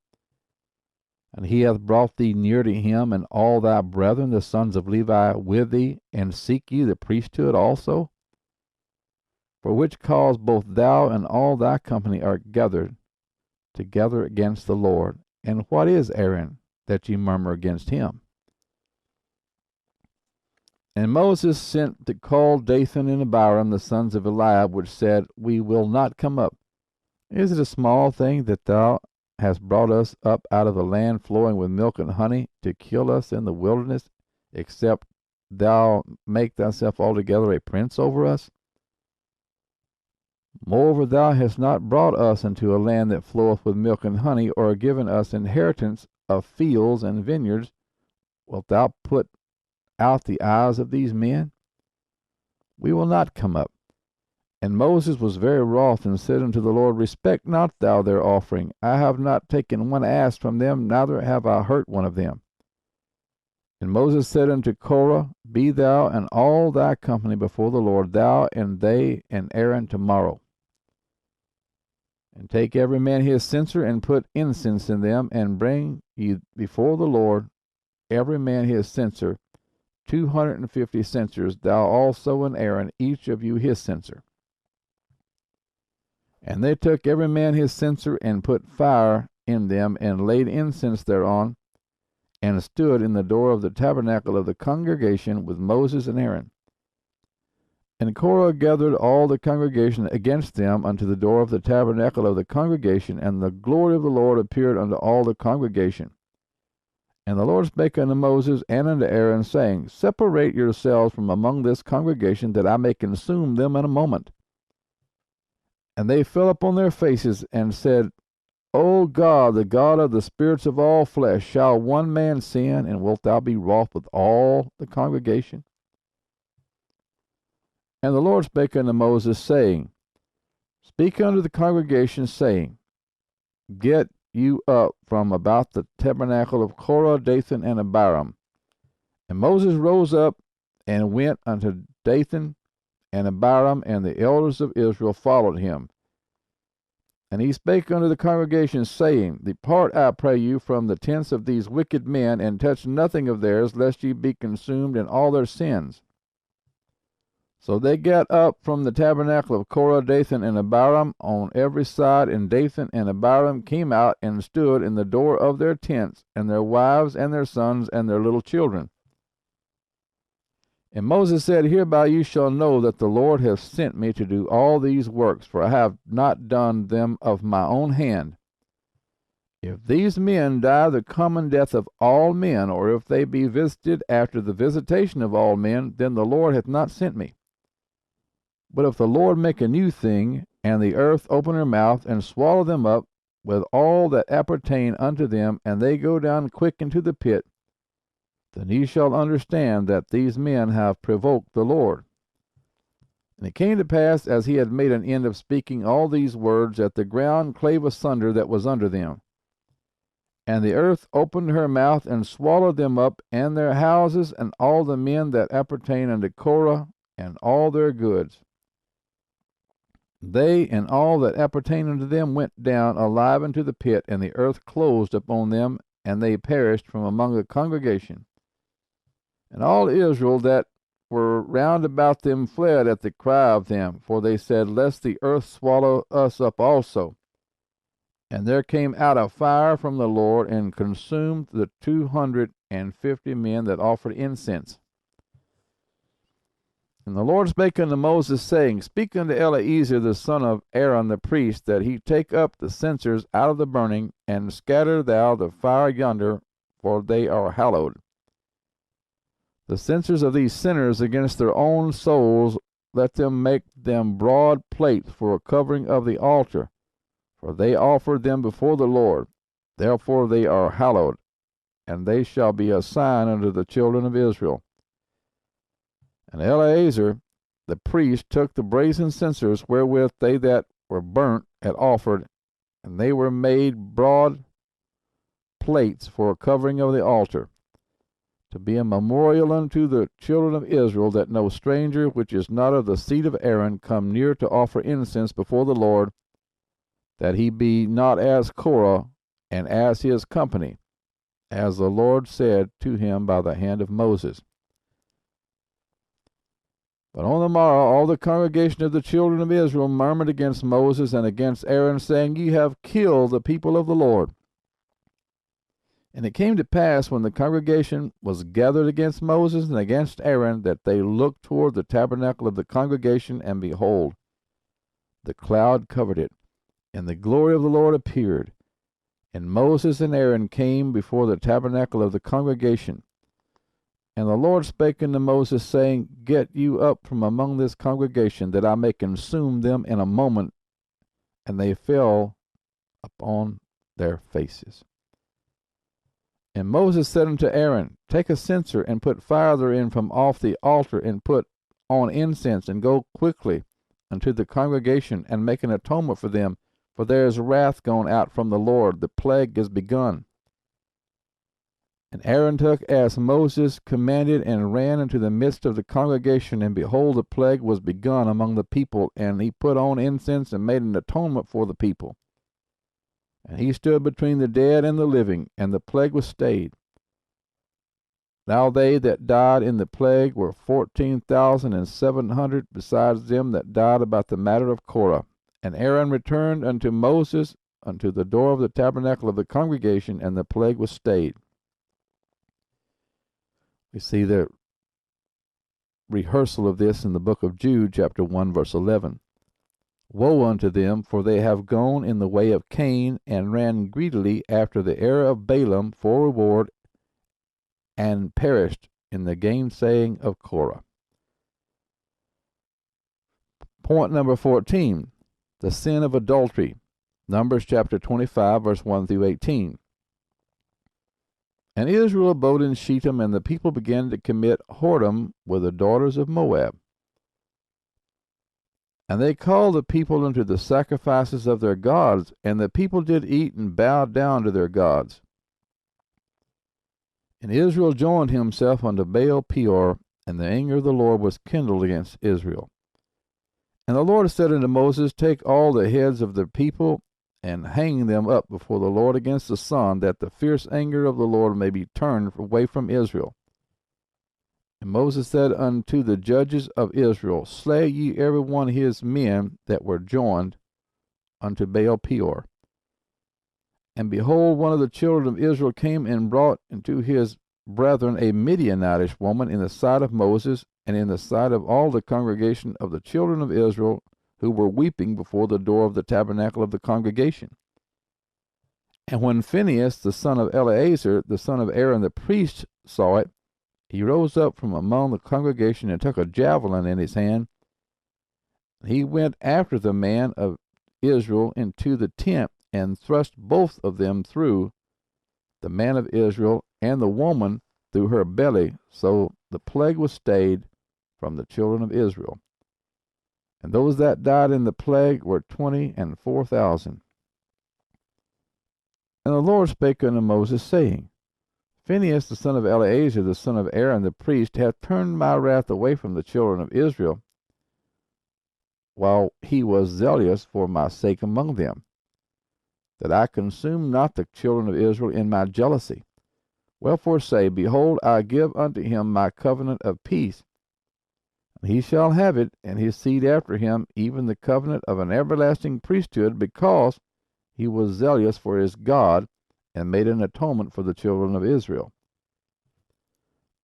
And he hath brought thee near to him, and all thy brethren, the sons of Levi, with thee, and seek ye the priesthood also? For which cause both thou and all thy company are gathered together against the Lord. And what is Aaron, that ye murmur against him? And Moses sent to call Dathan and Abiram, the sons of Eliab, which said, We will not come up. Is it a small thing that thou hast brought us up out of a land flowing with milk and honey, to kill us in the wilderness, except thou make thyself altogether a prince over us? Moreover, thou hast not brought us into a land that floweth with milk and honey, or given us inheritance of fields and vineyards. Wilt thou put out the eyes of these men? We will not come up. And Moses was very wroth, and said unto the Lord, Respect not thou their offering. I have not taken one ass from them, neither have I hurt one of them. And Moses said unto Korah, Be thou and all thy company before the Lord, thou and they and Aaron tomorrow. And take every man his censer, and put incense in them, and bring ye before the Lord every man his censer, 250 censers, thou also and Aaron, each of you his censer. And they took every man his censer, and put fire in them, and laid incense thereon, and stood in the door of the tabernacle of the congregation with Moses and Aaron. And Korah gathered all the congregation against them unto the door of the tabernacle of the congregation, and the glory of the Lord appeared unto all the congregation. And the Lord spake unto Moses and unto Aaron, saying, Separate yourselves from among this congregation, that I may consume them in a moment. And they fell upon their faces, and said, O God, the God of the spirits of all flesh, shall one man sin, and wilt thou be wroth with all the congregation? And the Lord spake unto Moses, saying, Speak unto the congregation, saying, Get you up from about the tabernacle of Korah, Dathan, and Abiram. And Moses rose up and went unto Dathan and Abiram, and the elders of Israel followed him. And he spake unto the congregation, saying, Depart, I pray you, from the tents of these wicked men, and touch nothing of theirs, lest ye be consumed in all their sins. So they got up from the tabernacle of Korah, Dathan, and Abiram on every side, and Dathan and Abiram came out and stood in the door of their tents, and their wives, and their sons, and their little children. And Moses said, Hereby you shall know that the Lord hath sent me to do all these works, for I have not done them of my own hand. If these men die the common death of all men, or if they be visited after the visitation of all men, then the Lord hath not sent me. But if the Lord make a new thing, and the earth open her mouth, and swallow them up with all that appertain unto them, and they go down quick into the pit, then ye shall understand that these men have provoked the Lord. And it came to pass, as he had made an end of speaking all these words, that the ground clave asunder that was under them. And the earth opened her mouth, and swallowed them up, and their houses, and all the men that appertain unto Korah, and all their goods. They and all that appertain unto them went down alive into the pit, and the earth closed upon them, and they perished from among the congregation. And all Israel that were round about them fled at the cry of them, for they said, Lest the earth swallow us up also. And there came out a fire from the Lord, and consumed the 250 men that offered incense. And the Lord spake unto Moses, saying, Speak unto Eleazar the son of Aaron the priest, that he take up the censers out of the burning, and scatter thou the fire yonder, for they are hallowed. The censers of these sinners against their own souls, let them make them broad plates for a covering of the altar, for they offered them before the Lord. Therefore they are hallowed, and they shall be a sign unto the children of Israel. And Eleazar the priest took the brazen censers wherewith they that were burnt had offered, and they were made broad plates for a covering of the altar, to be a memorial unto the children of Israel, that no stranger which is not of the seed of Aaron come near to offer incense before the Lord, that he be not as Korah and as his company, as the Lord said to him by the hand of Moses. But on the morrow all the congregation of the children of Israel murmured against Moses and against Aaron, saying, Ye have killed the people of the Lord. And it came to pass, when the congregation was gathered against Moses and against Aaron, that they looked toward the tabernacle of the congregation, and behold, the cloud covered it, and the glory of the Lord appeared. And Moses and Aaron came before the tabernacle of the congregation. And the Lord spake unto Moses, saying, Get you up from among this congregation, that I may consume them in a moment. And they fell upon their faces. And Moses said unto Aaron, Take a censer, and put fire therein from off the altar, and put on incense, and go quickly unto the congregation, and make an atonement for them. For there is wrath gone out from the Lord, the plague is begun. And Aaron took as Moses commanded, and ran into the midst of the congregation, and behold, the plague was begun among the people, and he put on incense, and made an atonement for the people. And he stood between the dead and the living, and the plague was stayed. Now they that died in the plague were 14,700, besides them that died about the matter of Korah. And Aaron returned unto Moses unto the door of the tabernacle of the congregation, and the plague was stayed. We see the rehearsal of this in the book of Jude, chapter 1, verse 11. Woe unto them, for they have gone in the way of Cain, and ran greedily after the error of Balaam for reward, and perished in the gainsaying of Korah. Point number 14, the sin of adultery. Numbers chapter 25, verse 1 through 18. And Israel abode in Shittim, and the people began to commit whoredom with the daughters of Moab. And they called the people unto the sacrifices of their gods, and the people did eat and bowed down to their gods. And Israel joined himself unto Baal Peor, and the anger of the Lord was kindled against Israel. And the Lord said unto Moses, Take all the heads of the people, and hang them up before the Lord against the sun, that the fierce anger of the Lord may be turned away from Israel. And Moses said unto the judges of Israel, Slay ye every one his men that were joined unto Baal Peor. And behold, one of the children of Israel came and brought unto his brethren a Midianitish woman in the sight of Moses, and in the sight of all the congregation of the children of Israel, who were weeping before the door of the tabernacle of the congregation. And when Phinehas, the son of Eleazar, the son of Aaron the priest, saw it, he rose up from among the congregation, and took a javelin in his hand. He went after the man of Israel into the tent, and thrust both of them through, the man of Israel and the woman through her belly. So the plague was stayed from the children of Israel. And those that died in the plague were 24,000. And the Lord spake unto Moses, saying, Phinehas, the son of Eleazar, the son of Aaron the priest, hath turned my wrath away from the children of Israel, while he was zealous for my sake among them, that I consume not the children of Israel in my jealousy. Wherefore say, Behold, I give unto him my covenant of peace, and he shall have it, and his seed after him, even the covenant of an everlasting priesthood, because he was zealous for his God, and made an atonement for the children of Israel.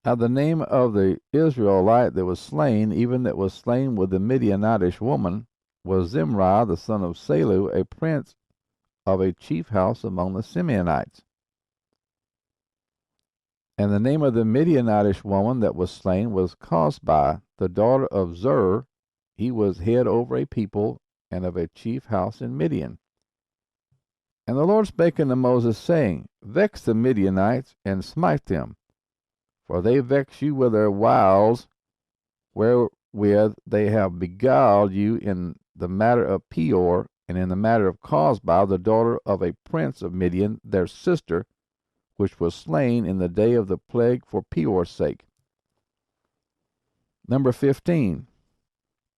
Now the name of the Israelite that was slain, even that was slain with the Midianitish woman, was Zimri, the son of Salu, a prince of a chief house among the Simeonites. And the name of the Midianitish woman that was slain was Cosbi, the daughter of Zur. He was head over a people, and of a chief house in Midian. And the Lord spake unto Moses, saying, Vex the Midianites, and smite them, for they vex you with their wiles, wherewith they have beguiled you in the matter of Peor, and in the matter of Cosbi, the daughter of a prince of Midian, their sister, which was slain in the day of the plague for Peor's sake. Number 15,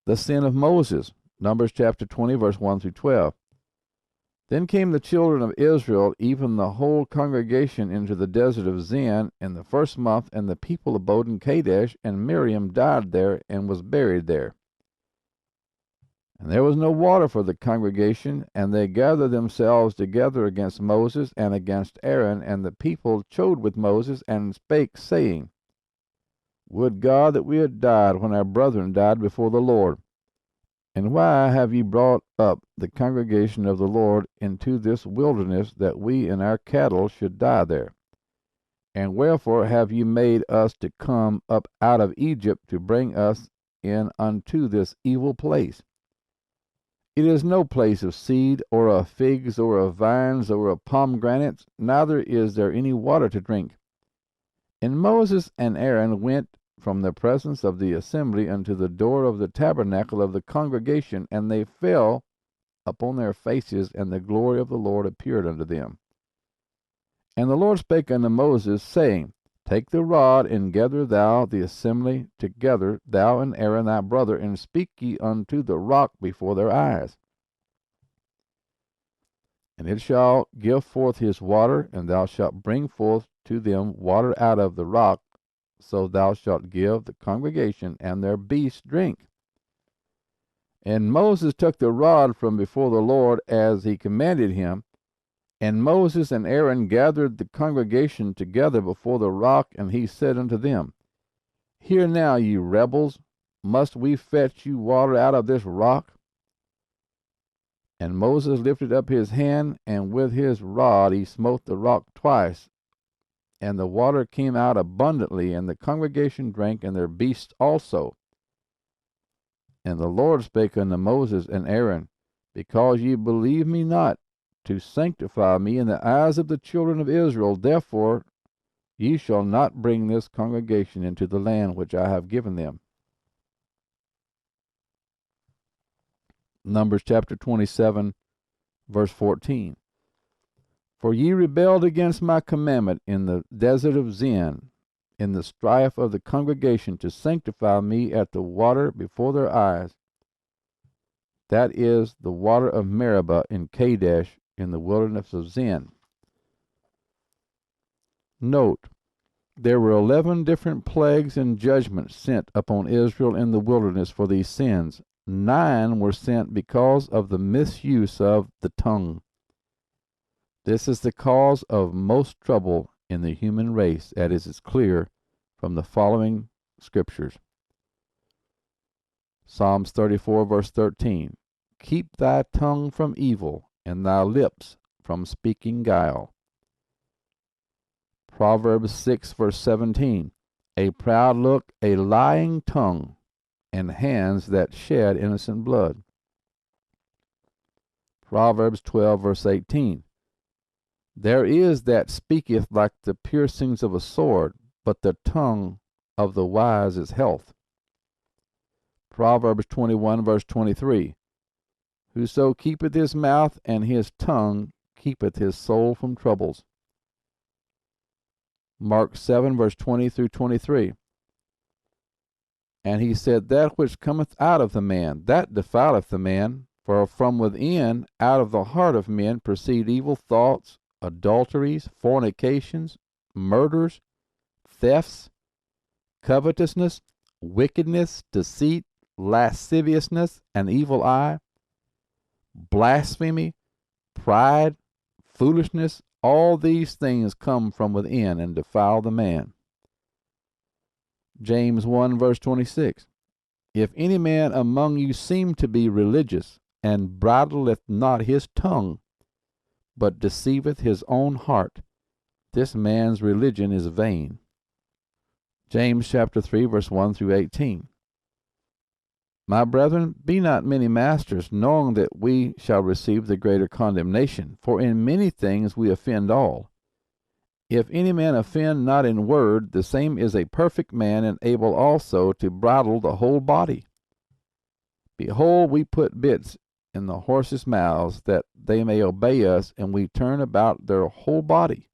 the sin of Moses. Numbers chapter 20, verse 1 through 12. Then came the children of Israel, even the whole congregation, into the desert of Zin in the first month, and the people abode in Kadesh, and Miriam died there and was buried there. And there was no water for the congregation, and they gathered themselves together against Moses and against Aaron, and the people chode with Moses and spake, saying, Would God that we had died when our brethren died before the Lord. And why have ye brought up the congregation of the Lord into this wilderness, that we and our cattle should die there? And wherefore have ye made us to come up out of Egypt to bring us in unto this evil place? It is no place of seed, or of figs, or of vines, or of pomegranates, neither is there any water to drink. And Moses and Aaron went from the presence of the assembly unto the door of the tabernacle of the congregation, and they fell upon their faces, and the glory of the Lord appeared unto them. And the Lord spake unto Moses, saying, Take the rod, and gather thou the assembly together, thou and Aaron thy brother, and speak ye unto the rock before their eyes. And it shall give forth his water, and thou shalt bring forth to them water out of the rock, so thou shalt give the congregation and their beasts drink. And Moses took the rod from before the Lord as he commanded him, and Moses and Aaron gathered the congregation together before the rock, and he said unto them, Hear now, ye rebels, must we fetch you water out of this rock? And Moses lifted up his hand, and with his rod he smote the rock twice, and the water came out abundantly, and the congregation drank, and their beasts also. And the Lord spake unto Moses and Aaron, Because ye believe me not, to sanctify me in the eyes of the children of Israel, therefore ye shall not bring this congregation into the land which I have given them. Numbers chapter 27, verse 14. For ye rebelled against my commandment in the desert of Zin, in the strife of the congregation, to sanctify me at the water before their eyes. That is the water of Meribah in Kadesh, in the wilderness of Zin. Note, there were 11 different plagues and judgments sent upon Israel in the wilderness for these sins. 9 were sent because of the misuse of the tongue. This is the cause of most trouble in the human race, as is clear from the following scriptures. Psalms 34, verse 13. Keep thy tongue from evil, and thy lips from speaking guile. Proverbs 6, verse 17. A proud look, a lying tongue, and hands that shed innocent blood. Proverbs 12, verse 18. There is that speaketh like the piercings of a sword, but the tongue of the wise is health. Proverbs 21, verse 23. Whoso keepeth his mouth and his tongue keepeth his soul from troubles. Mark 7, verse 20 through 23. And he said, That which cometh out of the man, that defileth the man. For from within, out of the heart of men, proceed evil thoughts, adulteries, fornications, murders, thefts, covetousness, wickedness, deceit, lasciviousness, an evil eye, blasphemy, pride, foolishness. All these things come from within and defile the man. James 1, verse 26. If any man among you seem to be religious, and bridleth not his tongue, but deceiveth his own heart, this man's religion is vain. James chapter 3, verse 1 through 18. My brethren, be not many masters, knowing that we shall receive the greater condemnation. For in many things we offend all. If any man offend not in word, the same is a perfect man, and able also to bridle the whole body. Behold, we put bits in the horses' mouths, that they may obey us, and we turn about their whole body.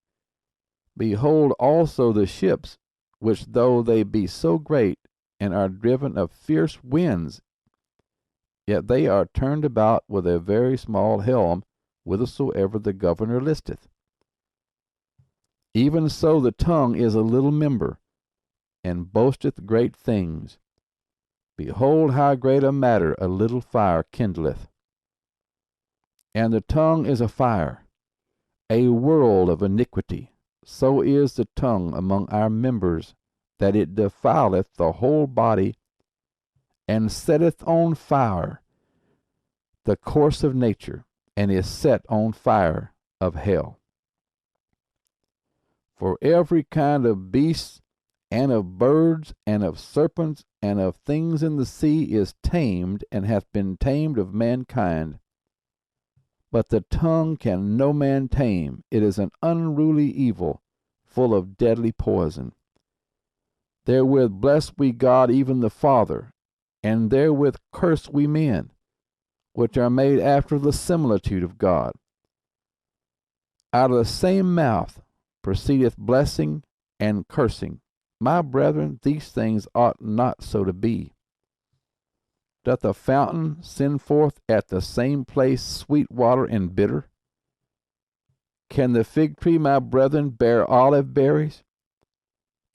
Behold also the ships, which though they be so great, and are driven of fierce winds, yet they are turned about with a very small helm, whithersoever the governor listeth. Even so the tongue is a little member, and boasteth great things. Behold how great a matter a little fire kindleth. And the tongue is a fire, a world of iniquity. So is the tongue among our members, that it defileth the whole body, and setteth on fire the course of nature, and is set on fire of hell. For every kind of beasts, and of birds, and of serpents, and of things in the sea is tamed, and hath been tamed of mankind. But the tongue can no man tame. It is an unruly evil, full of deadly poison. Therewith bless we God even the Father, and therewith curse we men, which are made after the similitude of God. Out of the same mouth proceedeth blessing and cursing. My brethren, these things ought not so to be. Doth a fountain send forth at the same place sweet water and bitter? Can the fig tree, my brethren, bear olive berries?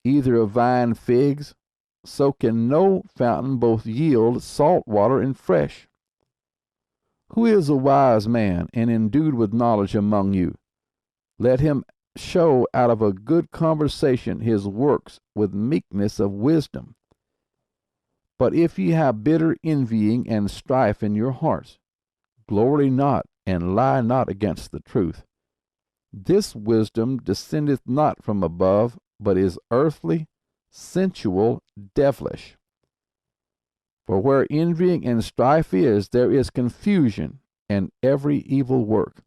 Either a vine figs? So can no fountain both yield salt water and fresh. Who is a wise man and endued with knowledge among you? Let him show out of a good conversation his works with meekness of wisdom. But if ye have bitter envying and strife in your hearts, glory not, and lie not against the truth. This wisdom descendeth not from above, but is earthly, sensual, devilish. For where envying and strife is, there is confusion and every evil work.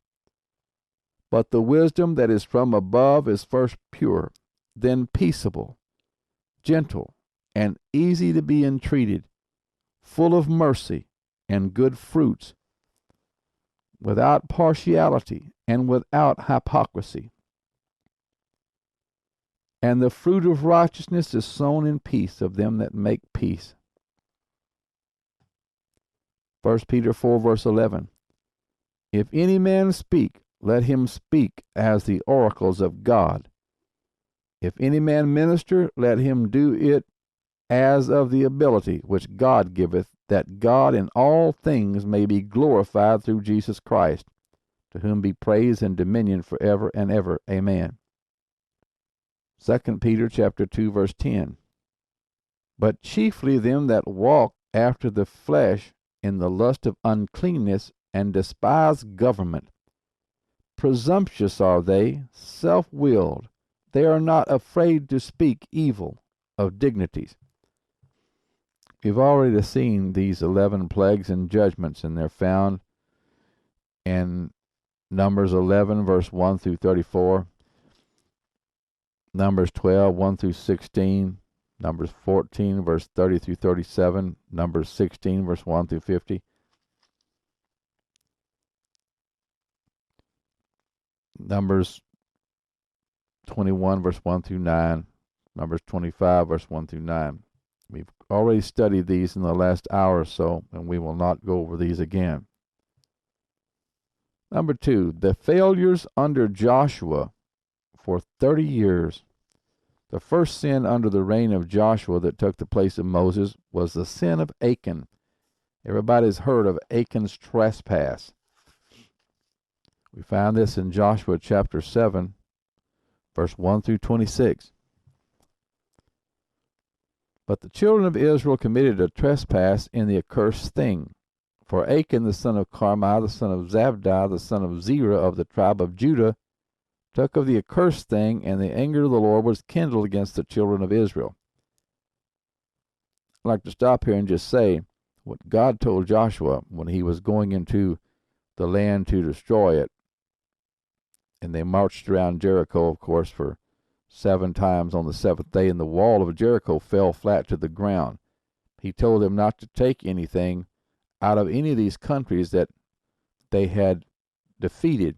But the wisdom that is from above is first pure, then peaceable, gentle, and easy to be entreated, full of mercy and good fruits, without partiality and without hypocrisy. And the fruit of righteousness is sown in peace of them that make peace. 1 Peter 4, verse 11. If any man speak, let him speak as the oracles of God. If any man minister, let him do it as of the ability which God giveth, that God in all things may be glorified through Jesus Christ, to whom be praise and dominion forever and ever. Amen. 2 Peter chapter 2, verse 10. But chiefly them that walk after the flesh in the lust of uncleanness, and despise government. Presumptuous are they, self-willed. They are not afraid to speak evil of dignities. We've already seen these 11 plagues and judgments, and they're found in Numbers 11, verse 1 through 34, Numbers 12, 1 through 16, Numbers 14, verse 30 through 37, Numbers 16, verse 1 through 50. Numbers 21, verse 1 through 9, Numbers 25, verse 1 through 9. We've already studied these in the last hour or so, and we will not go over these again. Number 2, the failures under Joshua for 30 years. The first sin under the reign of Joshua that took the place of Moses was the sin of Achan. Everybody's heard of Achan's trespass. We find this in Joshua chapter 7, verse 1 through 26. But the children of Israel committed a trespass in the accursed thing. For Achan the son of Carmi, the son of Zabdi, the son of Zerah of the tribe of Judah, took of the accursed thing, and the anger of the Lord was kindled against the children of Israel. I'd like to stop here and just say what God told Joshua when he was going into the land to destroy it. And they marched around Jericho, of course, for 7 times on the 7th day, and the wall of Jericho fell flat to the ground. He told them not to take anything out of any of these countries that they had defeated.